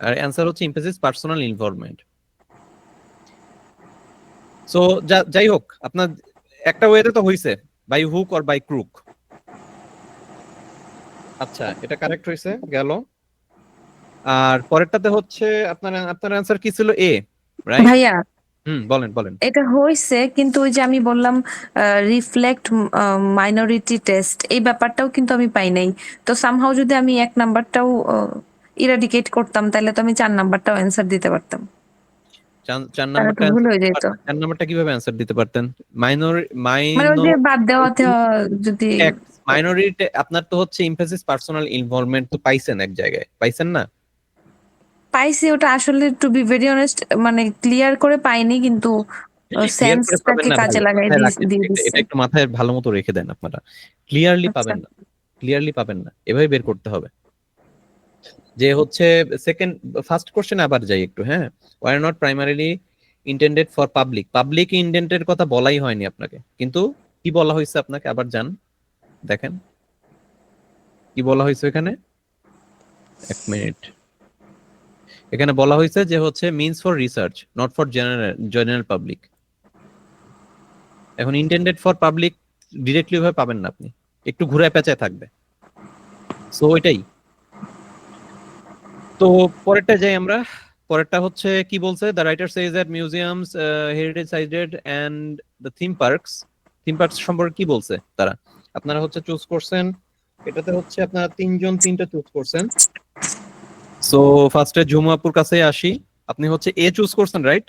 A: আর অ্যান্সার হচ্ছে ইমফেসিস পার্সোনাল ইনভলভমেন্ট। সো যাই হোক, আপনার একটা ওয়েতে তো হইছে, by hook or by crook. আচ্ছা, এটা কারেক্ট হইছে গেল। আর পরেরটাতে হচ্ছে আপনার আপনার অ্যান্সার কি ছিল? এ, রাইট?
B: ভাইয়া
A: বলেন বলেন।
B: এটা হয়েছে, কিন্তু ওই যে আমি বললাম রিফ্লেক্ট মাইনরিটি টেস্ট, এই ব্যাপারটাও কিন্তু আমি পাই নাই। তো সামহাও যদি আমি 1 নাম্বারটাও ইরাডিকেট করতাম, তাহলে তো আমি 4 নাম্বারটাও অ্যান্সার দিতে পারতাম।
A: চার
B: তাহলে তো
A: নাম্বারটা
B: ভুল
A: answer
B: হয়ে
A: দিতে
B: যেত।
A: পারতেন। 4 নাম্বারটা কিভাবে অ্যান্সার দিতে পারতেন?
B: মানে ওই যে বাদ দেওয়াতে যদি
A: মাইনরিটি আপনার তো হচ্ছে ইমফেসিস পার্সোনাল ইনভলভমেন্ট তো পাইছেন, এক জায়গায় পাইছেন না?
B: পাইছি, ওটা আসলে টু বি ভেরি অনেস্ট মানে ক্লিয়ার করে পাইনি, কিন্তু
A: ক্লিয়ার করে পাবেন
B: সেন্সটাকে
A: না ভাই,
B: কাজে লাগাই
A: মাথায়
B: দিয়ে
A: রাখেন,
B: দিয়ে
A: এটা
B: দিচ্ছে।
A: এটা একটু মাথায় ভালো মতো রেখে দেন আপনারা। ক্লিয়ারলি
B: আচ্ছা,
A: পাবেন না, ক্লিয়ারলি পাবেন না, এভাবে বের করতে হবে। যে হচ্ছে সেকেন্ড ফার্স্ট কোশ্চেন আবার যাই একটু, হ্যাঁ। Were not primarily intended for public, public ইন্টেন্ডের কথা বলাই হয়নি আপনাকে, কিন্তু কি বলা হয়েছে আপনাকে? আবার যান দেখেন কি বলা হয়েছে এখানে। 1 মিনিট। এখানে বলা হয়েছে যে হচ্ছে means for research, not for general public. এখন ইন্টেন্ডেড ফর পাবলিক ডিরেক্টলি ভাবে পাবেন না আপনি, একটু ঘুরে পেঁচায় থাকবে। সো ওইটাই। তো পরেরটা যাই আমরা। পরেরটা হচ্ছে কি বলছে? The writer says that museums, heritage sited and the theme parks, theme parks সম্পর্কে কি বলছে তারা? আপনারা হচ্ছে চুজ করছেন, এটাতে হচ্ছে আপনারা 3জন 3টা চুজ করছেন। সো ফার্স্টে ঝুমু আপুর কাছে আসি। আপনি হচ্ছে এ চুজ করছেন, রাইট?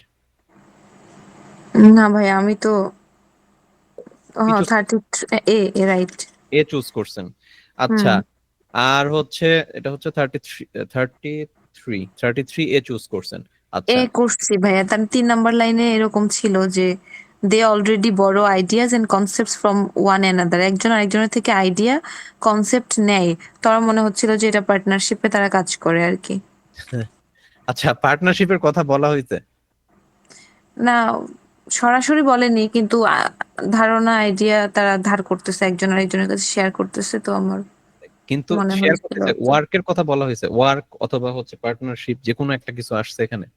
B: না ভাই আমি তো
A: কি choose
B: 30 A right.
A: A choose করছেন।
B: হুম।
A: আচ্ছা, আর হচ্ছে এটা হচ্ছে 33 এ চুজ করছেন।
B: এ
A: আচ্ছা,
B: করছি ভাইয়া, তার 3 নাম্বার লাইনে এরকম ছিল যে they already borrow ideas and concepts from one another, একজন আরেকজনের থেকে আইডিয়া কনসেপ্ট নেয়। তোর মনে হচ্ছিল যে এটা পার্টনারশিপে তারা কাজ করে আর কি।
A: আচ্ছা, পার্টনারশিপের কথা বলা হয়েছে।
B: না, সরাসরি বলেনি, কিন্তু ধারণা আইডিয়া তারা ধার করতেছে, একজন আরেকজনের কাছে শেয়ার করতেছে, তো আমার
A: কিন্তু
B: মনে
A: শেয়ার
B: হয়েছিল
A: করতেছে, ওয়ার্কের কথা বলা হয়েছে, ওয়ার্ক অথবা হচ্ছে পার্টনারশিপ, যে কোনো একটা কিছু আসছে এখানে।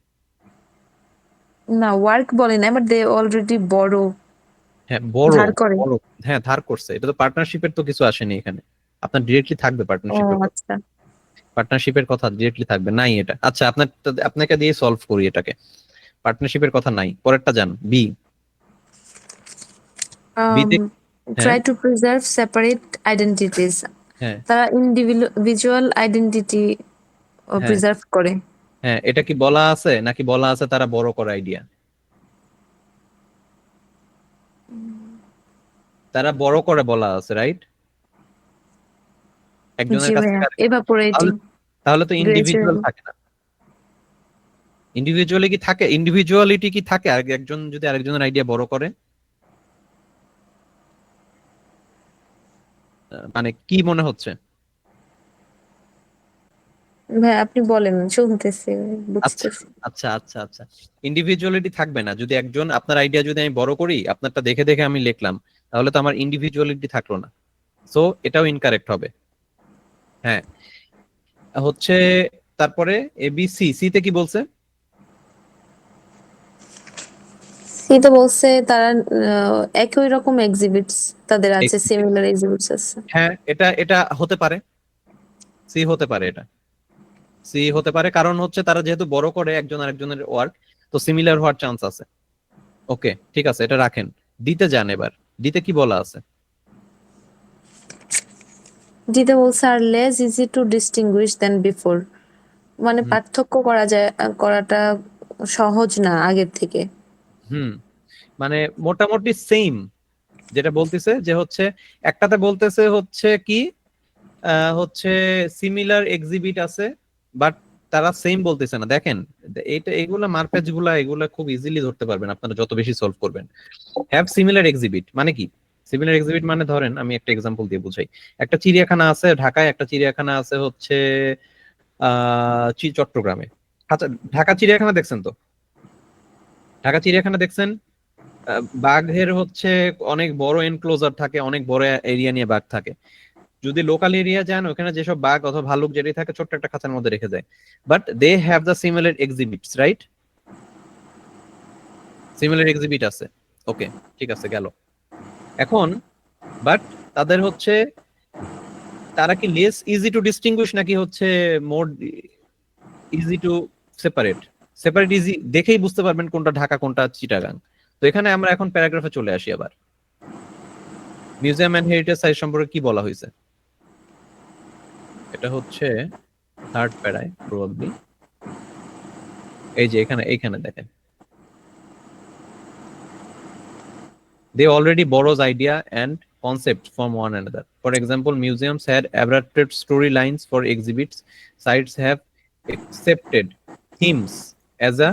B: না ওয়ার্ক বলে না, বাট দে অলরেডি বড়
A: হ্যাঁ, বড়
B: ধার করে।
A: বড়, হ্যাঁ ধার করছে, এটা তো পার্টনারশিপের তো কিছু আসেনি এখানে। আপনার ডিরেক্টলি থাকবে
B: ও
A: পার্টনারশিপের কথা,
B: আচ্ছা।
A: পার্টনারশিপের কথা ডিরেক্টলি থাকবে নাই এটা। আচ্ছা, আপনাকে দিয়ে সলভ করি এটাকে। পার্টনারশিপের কথা নাই, পরেরটা যান, বি। বিতে হ্যাঁ
B: try to preserve separate identities,
A: হ্যাঁ
B: তারা ইন্ডিভিজুয়াল আইডেন্টিটি
A: হ্যাঁ
B: প্রিজার্ভ করে।
A: হ্যাঁ, এটা কি বলা আছে নাকি বলা আছে তারা বড় করে আইডিয়া? তারা বড় করে বলা আছে, রাইট? একজনের
B: জি
A: কাছ
B: ভাইয়া,
A: থেকে
B: এভাপোরেটিং,
A: তাহলে তাহলে তো ইন্ডিভিজুয়াল
B: গ্রেজুয়ালি।
A: থাকে না। ইন্ডিভিজুয়ালি কি থাকে? ইন্ডিভিজুয়ালিটি কি থাকে আর একজন যদি আরেকজনের আইডিয়া বড় করে? মানে কি মনে হচ্ছে?
B: ভাই আপনি বলেন, শুনতেছি,
A: আচ্ছা
B: বুঝতেছি।
A: আচ্ছা আচ্ছা আচ্ছা, ইন্ডিভিজুয়ালিটি থাকবে না যদি একজন, আপনার আইডিয়া যদি আমি বড় করি, আপনারটা দেখে দেখে আমি লিখলাম, তাহলে তো আমার ইন্ডিভিজুয়ালিটি থাকলো না। সো এটাও ইনকারেক্ট হবে। হ্যাঁ, হচ্ছে তারপরে এ বি সি, সি তে কি বলছে?
B: সি তো বলছে তারা একই রকম এক্সিবিটস তাদের আছে, সিমিলার এক্সিবিটস আছে।
A: হ্যাঁ, এটা এটা হতে পারে, সি হতে পারে, এটা সি হতে পারে, কারণ হচ্ছে তারা যেহেতু বড় করে একজন আরেকজনের ওয়ার্ক, তো সিমিলার হওয়ার চান্স আছে। ওকে, ঠিক আছে, এটা রাখেন। দিতে যান এবার। দিতে কি বলা আছে?
B: যেটা বলছে আর less easy to distinguish than before, মানে
A: হুম
B: পার্থক্য করা যায়, করাটা সহজ না আগের থেকে।
A: হুম, মানে মোটামুটি সেম। যেটা বলতেছে যে হচ্ছে, একটাতে বলতেছে হচ্ছে কি, হচ্ছে সিমিলার এক্সিবিট আছে, বাট তারা সেম বলতেছে না। দেখেন, এইটা এগুলা মারপ্যাচ গুলা এগুলা খুব ইজিলি ধরতে পারবেন আপনারা যত বেশি সলভ করবেন। হ্যাভ সিমিলার এক্সিবিট মানে কি? সিমিলার এক্সিবিট মানে ধরেন আমি একটা এক্সাম্পল দিয়ে বুঝাই। একটা চিড়িয়াখানা আছে ঢাকায়, একটা চিড়িয়াখানা আছে হচ্ছে চট্টগ্রামে। আচ্ছা, ঢাকা চিড়িয়াখানা দেখছেন তো? ঢাকা চিড়িয়াখানা দেখছেন? বাঘের হচ্ছে অনেক বড় এনক্লোজার থাকে, অনেক বড় এরিয়া নিয়ে বাঘ থাকে। যদি লোকাল এরিয়া যান, ওখানে যেসব বাঘ অথবা ভালুক যেটাই থাকে ছোট্ট একটা খাঁচার মধ্যে রেখে যায়। But they have the similar exhibits, right? Similar exhibit আছে। ওকে, ঠিক আছে, গেল। এখন বাট তাদের হচ্ছে, তারা কি লেস ইজি টু ডিস্টিংগুইশ নাকি হচ্ছে more easy to separate? Separate easy, দেখেই বুঝতে পারবেন কোনটা ঢাকা কোনটা চিটাগাং। তো এখানে আমরা এখন প্যারাগ্রাফে চলে আসি আবার। মিউজিয়াম এন্ড হেরিটেজ সাইট সম্পর্কে কি বলা হয়েছে? এটা হচ্ছে থার্ড প্যারায় প্রবাবলি। এই যে এইখানে দেখেন, they already borrows idea and concept from one another. For example, museums had adapted storylines for exhibits. Sites have accepted themes as a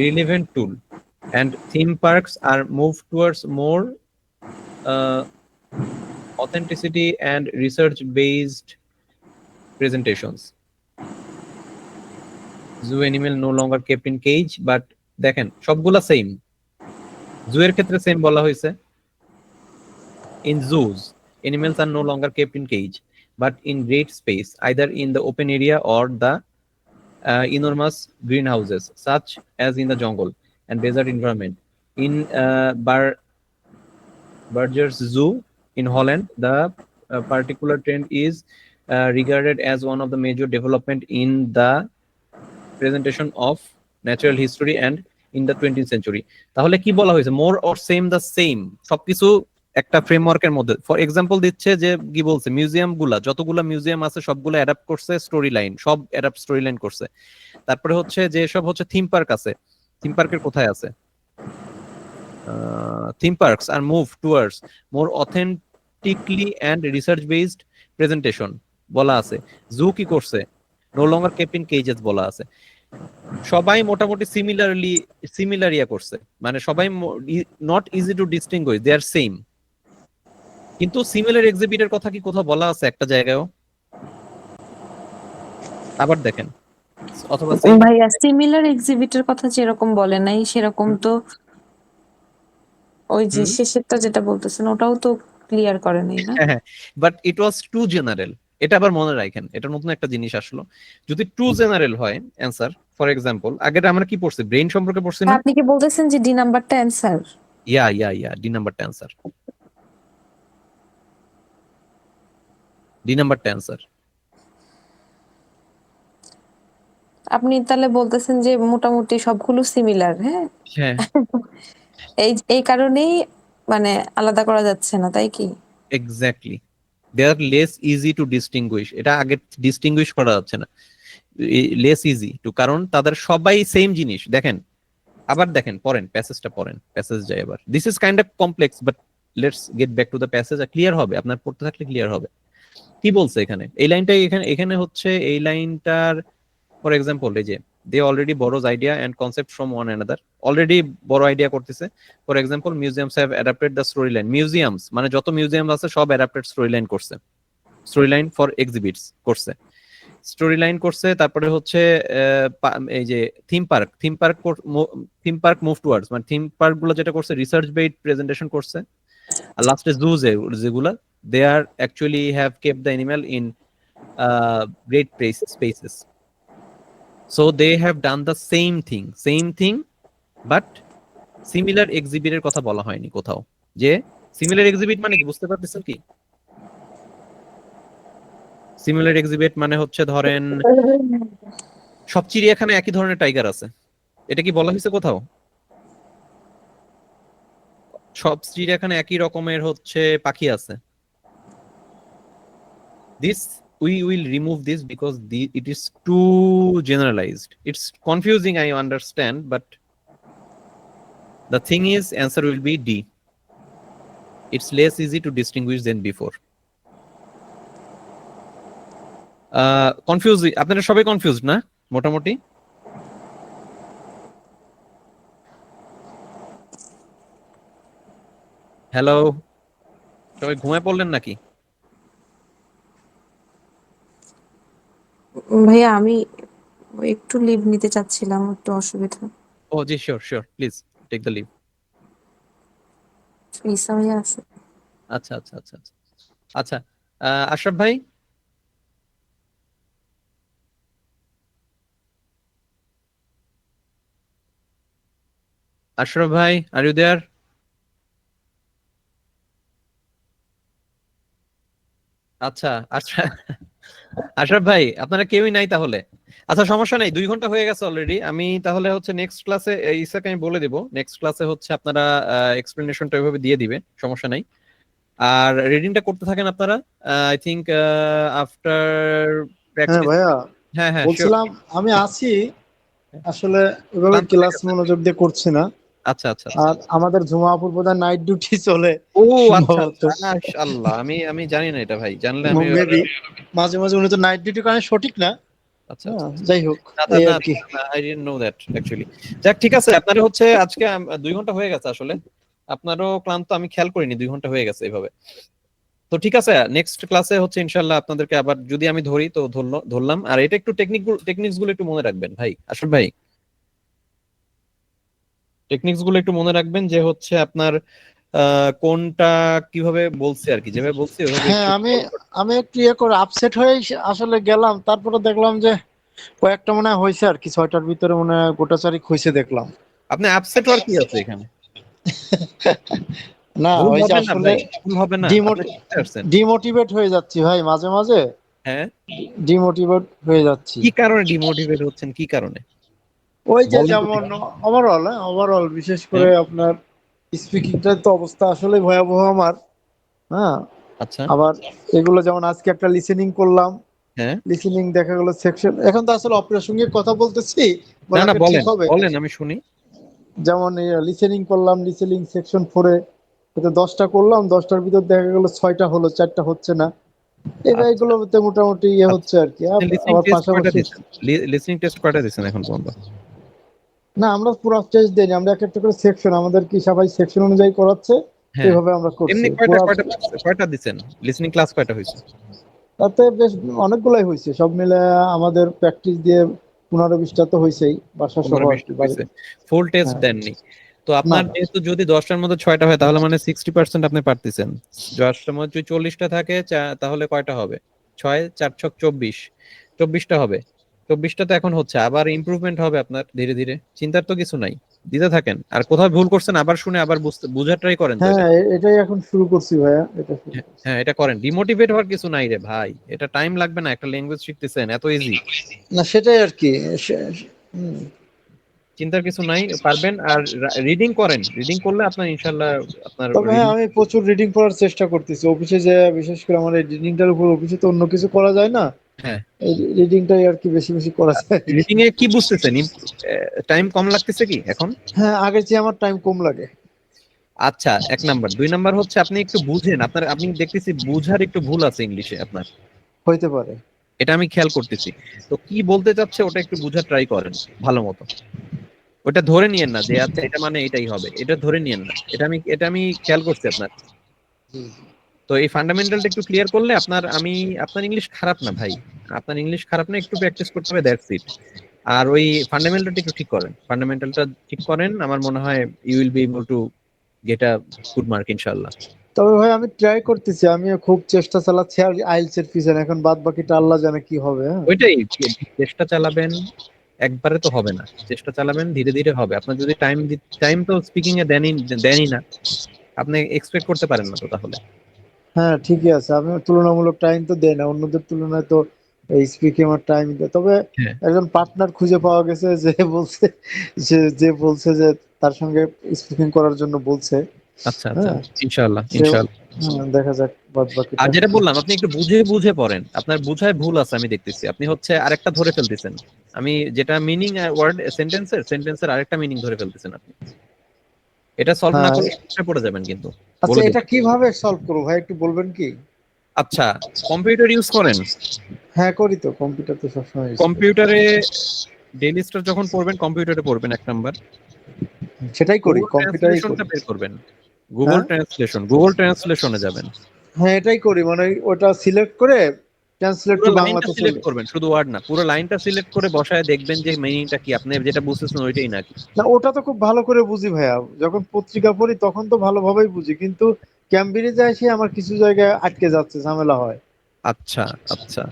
A: relevant tool, and theme parks are moved towards more uh, authenticity and research-based presentations. Zoo animal no longer kept in cage, but দেখেন সবগুলা same. জু এর ক্ষেত্রে same বলা হয়েছে। In zoos, animals are no longer kept in cage, but in great space, either in the open area or the enormous greenhouses, such as in the jungle and desert environment. In Burgers Zoo in Holland, the particular trend is regarded as one of the major development in the presentation of natural history and in the 20th century. তাহলে কি বলা হয়েছে? More or same the same, সবকিছু একটা ফ্রেমওয়ার্কের মধ্যে। For example দিচ্ছে যে কি বলছে, মিউজিয়াম গুলা, যতগুলা মিউজিয়াম আছে সবগুলো অ্যাডাপ্ট করছে স্টোরি লাইন, সব অ্যাডাপ্ট স্টোরি লাইন করছে। তারপরে হচ্ছে যে সব হচ্ছে থিম পার্ক আছে, থিম পার্কের কোথায় আছে? Theme parks are move towards more authentically and research based presentation বলা আছে। জু কি করছে? No longer kept in cages বলা আছে। সবাই মোটামুটি সিমিলার ইয়া করছে, মানে সবাই not easy to distinguish, they are same. কিন্তু সিমিলার এক্সিবিটের কথা কি কোথাও বলা আছে একটা জায়গায়ও? আবার দেখেন, অথবা
B: ভাইয়া সিমিলার এক্সিবিটের কথা যেরকম বলে নাই সেরকম তো ওই যে শেষেরটা যেটা বলতেছেন ওটাও তো ক্লিয়ার করে নাই না?
A: হ্যাঁ, but it was too general. এটা আবার মনে রাখেন, এটা নতুন একটা জিনিস আসলো। যদি টু জেনারেল হয় অ্যান্সার, ফর এক্সাম্পল আগের আমরা কি পড়ছি, ব্রেইন সম্পর্কে পড়ছি না?
B: আপনি কি বলতেছেন যে ডি নাম্বারটা অ্যান্সার?
A: ইয়া ডি নাম্বারটা অ্যান্সার, ডি নাম্বারটা অ্যান্সার।
B: আপনি তাহলে বলতেছেন যে মোটামুটি সবগুলো সিমিলার, হ্যাঁ?
A: হ্যাঁ,
B: এই কারণেই মানে আলাদা করা যাচ্ছে না, তাই কি?
A: Exactly, they are less easy to distinguish. এটা আগে ডিস্টিংগুইশ করা যাচ্ছে না, লেস ইজি টু, কারণ তাদের সবাই সেম জিনিস। দেখেন, আবার দেখেন, পড়েন প্যাসেজটা, পড়েন প্যাসেজ যাই আবার। This is kind of complex, but let's get back to the passage. Clear হবে, আপনার পড়তে থাকলে ক্লিয়ার হবে। কি বলছে এখানে? এই লাইনটাই এখানে হচ্ছে এই লাইনটার, ফর এক্সাম্পল এই যে they already borrows idea and concept from one another, already borrow idea করতেছে। For example, museums have adapted the story line. Museums মানে যত মিউজিয়াম আছে সব অ্যাডাপ্টেড স্টোরি লাইন করছে, স্টোরি লাইন ফর এক্সিবিটস করছে, story line করছে। তারপরে হচ্ছে এই যে থিম পার্ক মুভ টুয়ার্ডস, মানে থিম পার্ক গুলো যেটা করছে রিসার্চ বেসড প্রেজেন্টেশন করছে। আর লাস্টে জু যেগুলা, they are actually have kept the animal in great spaces. So they have done the same thing, but similar এক্সিবিটের কথা বলা হয়নি কোথাও। যে সিমিলার এক্সিবিট মানে কি বুঝতে পারতেছেন কি? সিমিলার এক্সিবিট মানে হচ্ছে ধরেন সব চিড়িয়াখানায় একই ধরনের টাইগার আছে, এটা কি বলা হয়েছে কোথাও? সব চিড়িয়াখানায় একই রকমের হচ্ছে পাখি আছে। This we will remove this because it is too generalized. It's confusing, I understand, but the thing is, answer will be D. It's less easy to distinguish than before. Confused, আপনারা সবাই কনফিউজড না মোটামুটি? Hello, সবাই ঘুমায় পড়লেন নাকি?
B: ভাইয়া আমি একটু লিভ নিতে চাচ্ছিলাম, একটু অসুবিধা।
A: ও জি, sure sure, please take the leave.
B: Isa ভাইয়া আছে?
A: আচ্ছা আচ্ছা আচ্ছা আচ্ছা আচ্ছা। আশরাফ ভাই, আশরাফ ভাই, আর ইউ দেয়ার? আচ্ছা আচ্ছা, আশরাফ ভাই আপনারা কেউই নাই তাহলে? আচ্ছা সমস্যা নেই, 2 ঘন্টা হয়ে গেছে অলরেডি। আমি তাহলে হচ্ছে নেক্সট ক্লাসে ইসাকে আমি বলে দিব, নেক্সট ক্লাসে হচ্ছে আপনারা এক্সপ্লেনেশনটা ওইভাবে দিয়ে দিবে, সমস্যা নাই। আর রিডিংটা করতে থাকেন আপনারা, আই থিংক আফটার
C: হ্যাঁ
A: প্র্যাকটিস।
C: ভাইয়া,
A: হ্যাঁ হ্যাঁ শিওর।
C: বলছিলাম আমি আছি আসলে, ওইভাবে
A: ক্লান্ত হয়ে
C: ক্লাস
A: গেছেন?
C: মনোযোগ দিয়ে করছি না।
A: আচ্ছা আচ্ছা আচ্ছা।
C: আর আমাদের জুমা আপুর বোধহয় নাইট ডিউটি চলে
A: ও আচ্ছা
C: সম্ভবত,
A: আচ্ছা, মাশাআল্লাহ, আমি আমি জানি না এটা ভাই, জানলে আমি
C: মেবি মাঝে মাঝে উনি তো নাইট ডিউটি করেন, সঠিক না।
A: আচ্ছা আচ্ছা।
C: হ্যাঁ, যাই হোক,
A: না না
C: এই
A: না,
C: আর কি।
A: I didn't know that actually. যাক ঠিক আছে, আপনারা হচ্ছে আজকে 2 ঘন্টা হয়ে গেছে আসলে, আপনারও ক্লান্ত, আমি খেয়াল করিনি 2 ঘন্টা হয়ে গেছে এইভাবে। তো ঠিক আছে, নেক্সট ক্লাসে হচ্ছে ইনশাল্লাহ আপনাদেরকে আবার যদি আমি ধরি তো ধরলাম। আর এটা একটু টেকনিক্স গুলো একটু মনে রাখবেন ভাই, আসল ভাই, টেকনিক্স গুলো একটু মনে রাখবেন যে হচ্ছে আপনার কোনটা কিভাবে বলছে আর কি, যেভাবে বলছি ওইভাবে
C: হ্যাঁ,
A: একটু
C: আমি
A: follow করবেন।
C: আমি একটু ইয়ে করে আপসেট হয়ে আসলে গেলাম, তারপরে দেখলাম যে কয়েকটা মনে হয় হয়েছে আর কি, 6টার ভিতরে মনে হয় গোটা চারিক হয়েছে দেখলাম।
A: আপনি আপসেট হওয়ার কি আছে এখানে?
C: না,
A: ভুল
C: ওই যে
A: হবে না
C: আসলে
A: ভাই, ভুল হবে না, আপনি শিখতে পারছেন।
C: ডিমোটিভেট হয়ে যাচ্ছি ভাই, মাঝে মাঝে
A: হ্যাঁ,
C: ডিমোটিভেট হয়ে যাচ্ছি।
A: কি কারণে ডিমোটিভেট হচ্ছেন, কি কারণে
C: ওই যে
A: বলেন তো
C: যেমন
A: দেখি।
C: ওভারঅল বিশেষ করে
A: হ্যাঁ,
C: আপনার স্পিকিংটার তো অবস্থা আসলে ভয়াবহ আমার। হ্যাঁ,
A: আচ্ছা।
C: আবার এগুলো যেমন আজকে একটা লিসেনিং করলাম,
A: হ্যাঁ,
C: লিসেনিং দেখা গেল সেকশন, এখন তো আসলে অপ্রাসঙ্গিক কথা বলতেছি,
A: না
C: বলা
A: না,
C: কি ঠিক
A: বলেন
C: হবে?
A: বলেন, আমি শুনি।
C: যেমন লিসেনিং করলাম, লিসেনিং সেকশন 4-এ হয়তো 10টা করলাম, 10টার ভিতর দেখা গেল 6টা হলো, 4টা হচ্ছে না।
A: আচ্ছা
C: এগুলোতে মোটামুটি ইয়ে
A: আচ্ছা,
C: হচ্ছে আর কি।
A: লিসনিং
C: আবার
A: টেস্ট কয়টা
C: পাশাপাশি
A: দিয়েছেন? লিসনিং টেস্ট কয়টা দিয়েছেন এখন পর্যন্ত?
C: না, আমরা পুরো টেস্ট দেইনি, আমরা এক একটা করে সেকশন, আমাদের কি সবাই সেকশন অনুযায়ী করাচ্ছে,
A: হ্যাঁ,
C: এইভাবে আমরা করছি
A: এমনি কয়টা
C: পুরো।
A: কয়টা কয়টা দিছেন? লিসনিং ক্লাস কয়টা হয়েছে?
C: তাতে বেশ অনেকগুলাই হয়েছে, সব মিলে আমাদের প্র্যাকটিস দিয়ে 15-20টা তো হয়েছেই, বাসা সহ
A: পনেরো
C: আর কি,
A: বিশটা
C: বাড়ি।
A: হয়েছে? ফুল টেস্ট
C: হ্যাঁ,
A: দেননি? তো
C: না
A: আপনার
C: না,
A: যেহেতু যদি 10টার মধ্যে 6টা হয় তাহলে মানে 60% আপনি পারতেছেন। 10টার মধ্যে যদি 40টা থাকে তাহলে কয়টা হবে? 6 4 6 24, 24টা হবে। 24টা তো এখন হচ্ছে, আবার ইমপ্রুভমেন্ট হবে আপনার ধীরে ধীরে, চিন্তার তো কিছু নাই। দিতে থাকেন, আর কোথাও ভুল করছেন আবার শুনে আবার বুঝার ট্রাই করেন তো এটা।
C: হ্যাঁ, এটাই এখন শুরু করছি ভাইয়া, এটা শুরু
A: হ্যাঁ
C: করছি।
A: হ্যাঁ, এটা করেন, ডিমোটিভেট হওয়ার কিছু নাই রে ভাই, এটা টাইম লাগবে না, একটা ল্যাঙ্গুয়েজ শিখতেছেন এত ইজি,
C: না, সেটাই আর কি। হুম।
A: চিন্তার কিছু নাই, পারবেন। আর রিডিং করেন, রিডিং করলে আপনার ইনশাল্লাহ আপনার
C: তবে হ্যাঁ,
A: রিডিং।
C: আমি প্রচুর রিডিং করার চেষ্টা করতেছি অফিসে, যে বিশেষ করে আমার এই রিডিংটার উপর, অফিসে তো অন্য কিছু করা যায় না,
A: হ্যাঁ,
C: এই রিডিংটাই আর কি বেশি বেশি করা যায় আর কি।
A: রিডিং এ কি বুঝতেছেন? টাইম কম লাগতেছে কি এখন?
C: হ্যাঁ, আগের চেয়ে আমার টাইম কম লাগে।
A: আচ্ছা, 1 নাম্বার। 2 নাম্বার হচ্ছে আপনি একটু বুঝেন, আপনার আপনি দেখতেছি বুঝার একটু ভুল আছে ইংলিশে আপনার,
C: হইতে পারে।
A: এটা আমি খেয়াল করতেছি। তো কি বলতে চাচ্ছে ওটা একটু বুঝার ট্রাই করেন ভালো মতো। ওটা ধরে নিয়েন না যে আচ্ছা এটা মানে এটাই হবে, এটা ধরে নিয়েন না, এটা আমি খেয়াল করছি আপনার। তো এই ফান্ডামেন্টালটা একটু ক্লিয়ার করলে আপনার ইংলিশ খারাপ না ভাই, আপনার ইংলিশ খারাপ না, একটু প্র্যাকটিস করতে হবে, দ্যাটস ইট। আর ওই ফান্ডামেন্টালটা একটু ঠিক করেন, ফান্ডামেন্টালটা ঠিক করেন, আমার মনে হয় you will be able to get a good mark ইনশাআল্লাহ।
C: তবে ভাই আমি ট্রাই করতেছি, আমিও খুব চেষ্টা চালাচ্ছি আর আইএলটিএস এর পিছনে, এখন বাদ বাকিটা আল্লাহ জানে কি হবে। হ্যাঁ,
A: ওইটাই, চেষ্টা চালাবেন, একবারে তো হবে না, চেষ্টা চালাবেন, ধীরে ধীরে হবে। আপনার যদি টাইম তো স্পিকিং এ দেনই না, আপনি এক্সপেক্ট করতে পারেন না তো তাহলে।
C: হ্যাঁ, ঠিকই আছে, আমি তুলনামূলক টাইম তো দেই না অন্যদের তুলনায়, তো এই স্পিকিং আমার টাইম দেয়। তবে
A: হ্যাঁ,
C: একজন পার্টনার খুঁজে পাওয়া গেছে বলছে, যে বলছে যে তার সঙ্গে স্পিকিং করার জন্য বলছে।
A: আচ্ছা আচ্ছা,
C: হ্যাঁ,
A: ইনশাআল্লাহ
C: সে
A: ইনশাআল্লাহ।
C: দেখা যাক বাদ
A: আর
C: বাকিটা।
A: যেটা বললাম, আপনি একটু বুঝে বুঝে পড়েন, আপনার বুঝায় ভুল আছে আমি দেখতেছি, আপনি হচ্ছে আরেকটা ধরে ফেলতেছেন। আমি যেটা মিনিং ওয়ার্ড সেন্টেন্সের আরেকটা মিনিং ধরে ফেলতেছেন আপনি, এটা সলভ না
C: হ্যাঁ,
A: করলে সমস্যায় পড়ে যাবেন কিন্তু,
C: আচ্ছা,
A: বলে
C: এটা
A: দিলাম।
C: কিভাবে সলভ করবো ভাই, একটু বলবেন কি?
A: আচ্ছা, কম্পিউটার ইউজ করেন?
C: হ্যাঁ, করি তো, কম্পিউটার তো সবসময় ইউজ করি।
A: কম্পিউটারে ডেইলি স্টার যখন পড়বেন, কম্পিউটারে পড়বেন 1 নাম্বার।
C: সেটাই করি,
A: গুগল
C: কম্পিউটারই
A: ট্রান্সলেশনটা
C: করি।
A: বের করবেন,
C: হ্যাঁ
A: গুগল ট্রান্সলেশনে যাবেন।
C: হ্যাঁ, এটাই করি, মানে ওটা সিলেক্ট করে ট্রান্সলেট
A: পুরো
C: টু
A: লাইনটা
C: বাংলাতে
A: সিলেক্ট
C: চলে।
A: করবেন, শুধু ওয়ার্ড না, পুরো লাইনটা সিলেক্ট করে বসায় দেখবেন যে মিনিংটা কি, আপনি যেটা বুঝতেছেন ওইটাই নাকি।
C: না ওটা তো খুব ভালো করে বুঝি ভাইয়া, যখন পত্রিকা পড়ি তখন তো ভালোভাবেই বুঝি, কিন্তু ক্যামব্রিজে এসে আমার কিছু জায়গায় আটকে যাচ্ছে, ঝামেলা হয়।
A: আচ্ছা আচ্ছা।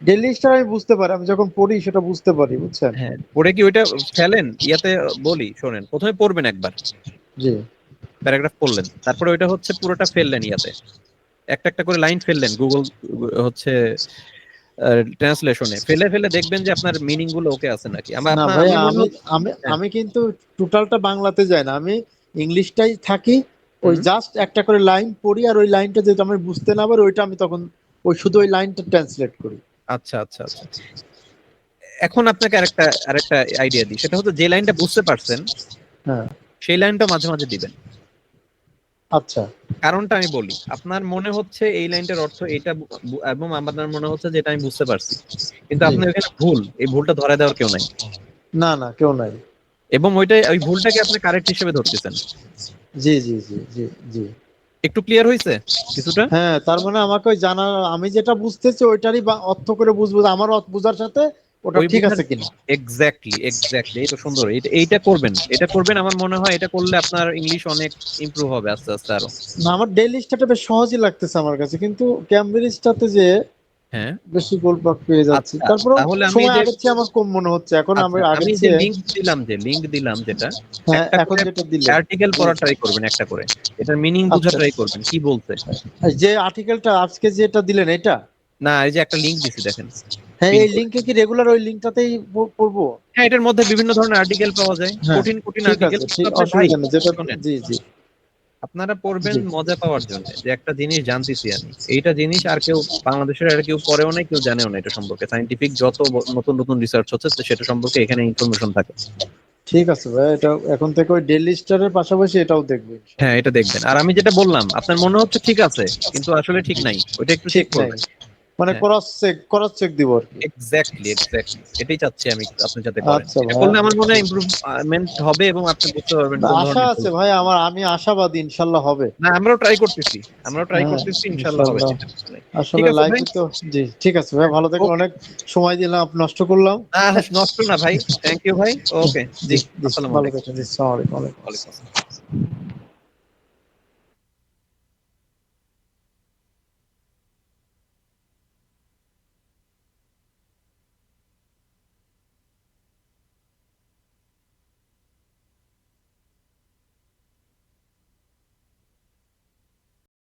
C: ডেইলি স্টার আমি বুঝতে পারি, আমি যখন পড়ি সেটা বুঝতে পারি, বুঝছেন?
A: হ্যাঁ, পড়ে কি ওইটা ফেলেন ইয়াতে? বলি শোনেন, প্রথমে পড়বেন একবার,
C: জি
A: প্যারাগ্রাফ পড়লেন, তারপরে ওইটা হচ্ছে পুরোটা ফেললেন ইয়াতে, একটা একটা করে লাইন ফেললেন গুগল হচ্ছে ট্রান্সলেশনে, ফেলে ফেলে দেখবেন যে আপনার মিনিং গুলো ওকে আছে নাকি।
C: না
A: আপনার
C: ভাইয়া,
A: আমি মনে
C: আমি
A: হচ্ছে
C: আমি
A: হ্যাঁ,
C: আমি কিন্তু টোটালটা বাংলাতে যাই না, আমি ইংলিশটাই থাকি। ওই
A: হুম,
C: জাস্ট একটা করে লাইন পড়ি, আর ওই লাইনটা যেটা আমি বুঝতে না পারি ওইটা আমি তখন ওই শুধু ওই লাইনটা ট্রান্সলেট করি।
A: আচ্ছা আচ্ছা আচ্ছা। এখন আপনাকে আরেকটা আরেকটা আইডিয়া দিই, সেটা হচ্ছে যে লাইনটা বুঝতে পারছেন
C: হ্যাঁ
A: সেই লাইনটা মাঝে মাঝে দিবেন।
C: আচ্ছা
A: কারণটা আমি বলি, আপনার মনে হচ্ছে এই লাইনটার অর্থ এটা এবং আপনার মনে হচ্ছে যে এটা আমি বুঝতে পারছি, কিন্তু
C: জি।
A: আপনি ওখানে ভুল, এই ভুলটা ধরা দেওয়ার কেউ নাই,
C: না না কেউ নাই।
A: এবং ওই ভুলটাকে আপনি কারেক্ট হিসেবে ধরতেছেন।
C: জি জি জি জি জি।
A: একটু ক্লিয়ার হয়েছে কিছুটা?
C: হ্যাঁ, তার মানে আমাকে ওই জানা, আমি যেটা বুঝতেছি ওইটারই অর্থ করে বুঝবো, যে আমার বুঝার সাথে ওটা
A: ওই
C: ঠিক
A: বুঝার
C: আছে কিনা।
A: এক্স্যাক্টলি এক্স্যাক্টলি, এই তো সুন্দর, এইটা করবেন, এটা করবেন। আমার মনে হয় এটা করলে আপনার ইংলিশ অনেক ইমপ্রুভ হবে আস্তে আস্তে আরো।
C: না আমার ডেইলি স্টারটা বেশ সহজই লাগতেছে আমার কাছে, কিন্তু ক্যামব্রিজটাতে যে
A: হ্যাঁ,
C: বেশি গোলপাক পেয়ে যাচ্ছি,
A: আচ্ছা,
C: তারপরেও
A: তাহলে আমি
C: সময়
A: যে
C: আগের চেয়ে আমার কম মনে হচ্ছে এখন, আমি
A: আচ্ছা
C: আগের
A: আমি যে
C: চেয়ে।
A: লিংক দিলাম যেটা,
C: হ্যাঁ
A: একটা
C: এখন
A: করে
C: যেটা দিলেন।
A: আর্টিকেল
C: জি।
A: পড়া ট্রাই করবেন, একটা করে এটার মিনিং বোঝা
C: আচ্ছা,
A: ট্রাই করবেন কি বলছে।
C: যে আর্টিকেলটা আজকে যেটা দিলেন এটা।
A: না, এই যে একটা লিংক দিছি দেখেন,
C: হ্যাঁ
A: পিন
C: এই
A: করে।
C: লিংকে কি রেগুলার ওই লিংকটাতেই পড়বো?
A: হ্যাঁ, এটার মধ্যে বিভিন্ন ধরনের আর্টিকেল পাওয়া যায়,
C: হ্যাঁ
A: কঠিন কঠিন
C: ঠিক
A: আর্টিকেল,
C: আছে,
A: কিন্তু
C: ঠিক
A: আপনি ভাই
C: অসুবিধা নেই যেটা।
A: শোনেন,
C: জি জি
A: আপনারা পড়বেন
C: জি।
A: মজা পাওয়ার জন্য, যে একটা জিনিস জানতেছি আমি, এইটা জিনিস আর কেউ বাংলাদেশের আর কেউ পড়েও নাই, কেউ জানেও না এটা সম্পর্কে। সাইন্টিফিক যত নতুন নতুন রিসার্চ হচ্ছে তো সেটা সম্পর্কে এখানে ইনফরমেশন থাকে।
C: ঠিক আছে ভাই, এটা এখন থেকে ওই ডেইলি স্টারের পাশাপাশি এটাও দেখবো
A: হ্যাঁ,
C: ইনশাআল্লাহ।
A: এটা দেখবেন। আর আমি যেটা বললাম, আপনার মনে হচ্ছে ঠিক আছে, কিন্তু আসলে ঠিক নাই, ওইটা একটু
C: ঠিক
A: চেক
C: নাই,
A: করবেন।
C: মানে
A: হ্যাঁ,
C: ক্রস চেক দিব আর কি।
A: এক্স্যাক্টলি এক্স্যাক্টলি, এটাই চাচ্ছি আমি আপনি যাতে করেন।
C: আচ্ছা
A: এটা
C: ভাইয়া,
A: করলে আমার মনে হয় ইমপ্রুভমেন্ট হবে এবং আপনি বুঝতে পারবেন কোন
C: আশা
A: ধরনের ভুল।
C: আছে ভাই আমার, আমি আশাবাদী ইনশাল্লাহ হবে।
A: না, আমরাও ট্রাই
C: হ্যাঁ
A: করতেছি, ইনশাআল্লাহ হবে,
C: ইনশাল্লাহ।
A: চিন্তা করতে নাই। ঠিক
C: আসলে
A: আছে ভাই।
C: লাইফে তো। জি ঠিক আছে ভাই, ভালো থাকবেন,
A: ওকে,
C: অনেক সময় দিলাম, নষ্ট করলাম।
A: না নষ্ট না ভাই, থ্যাংক ইউ ভাই। ওকে, জি,
C: জি জি,
A: আসসালামু
C: ভালো
A: আলাইকুম।
C: থাকবেন জি, আসসালামু আলাইকুম। ওয়ালাইকুম
A: ওয়ালাইকুম
C: আসসালাম।
A: আসসালাম।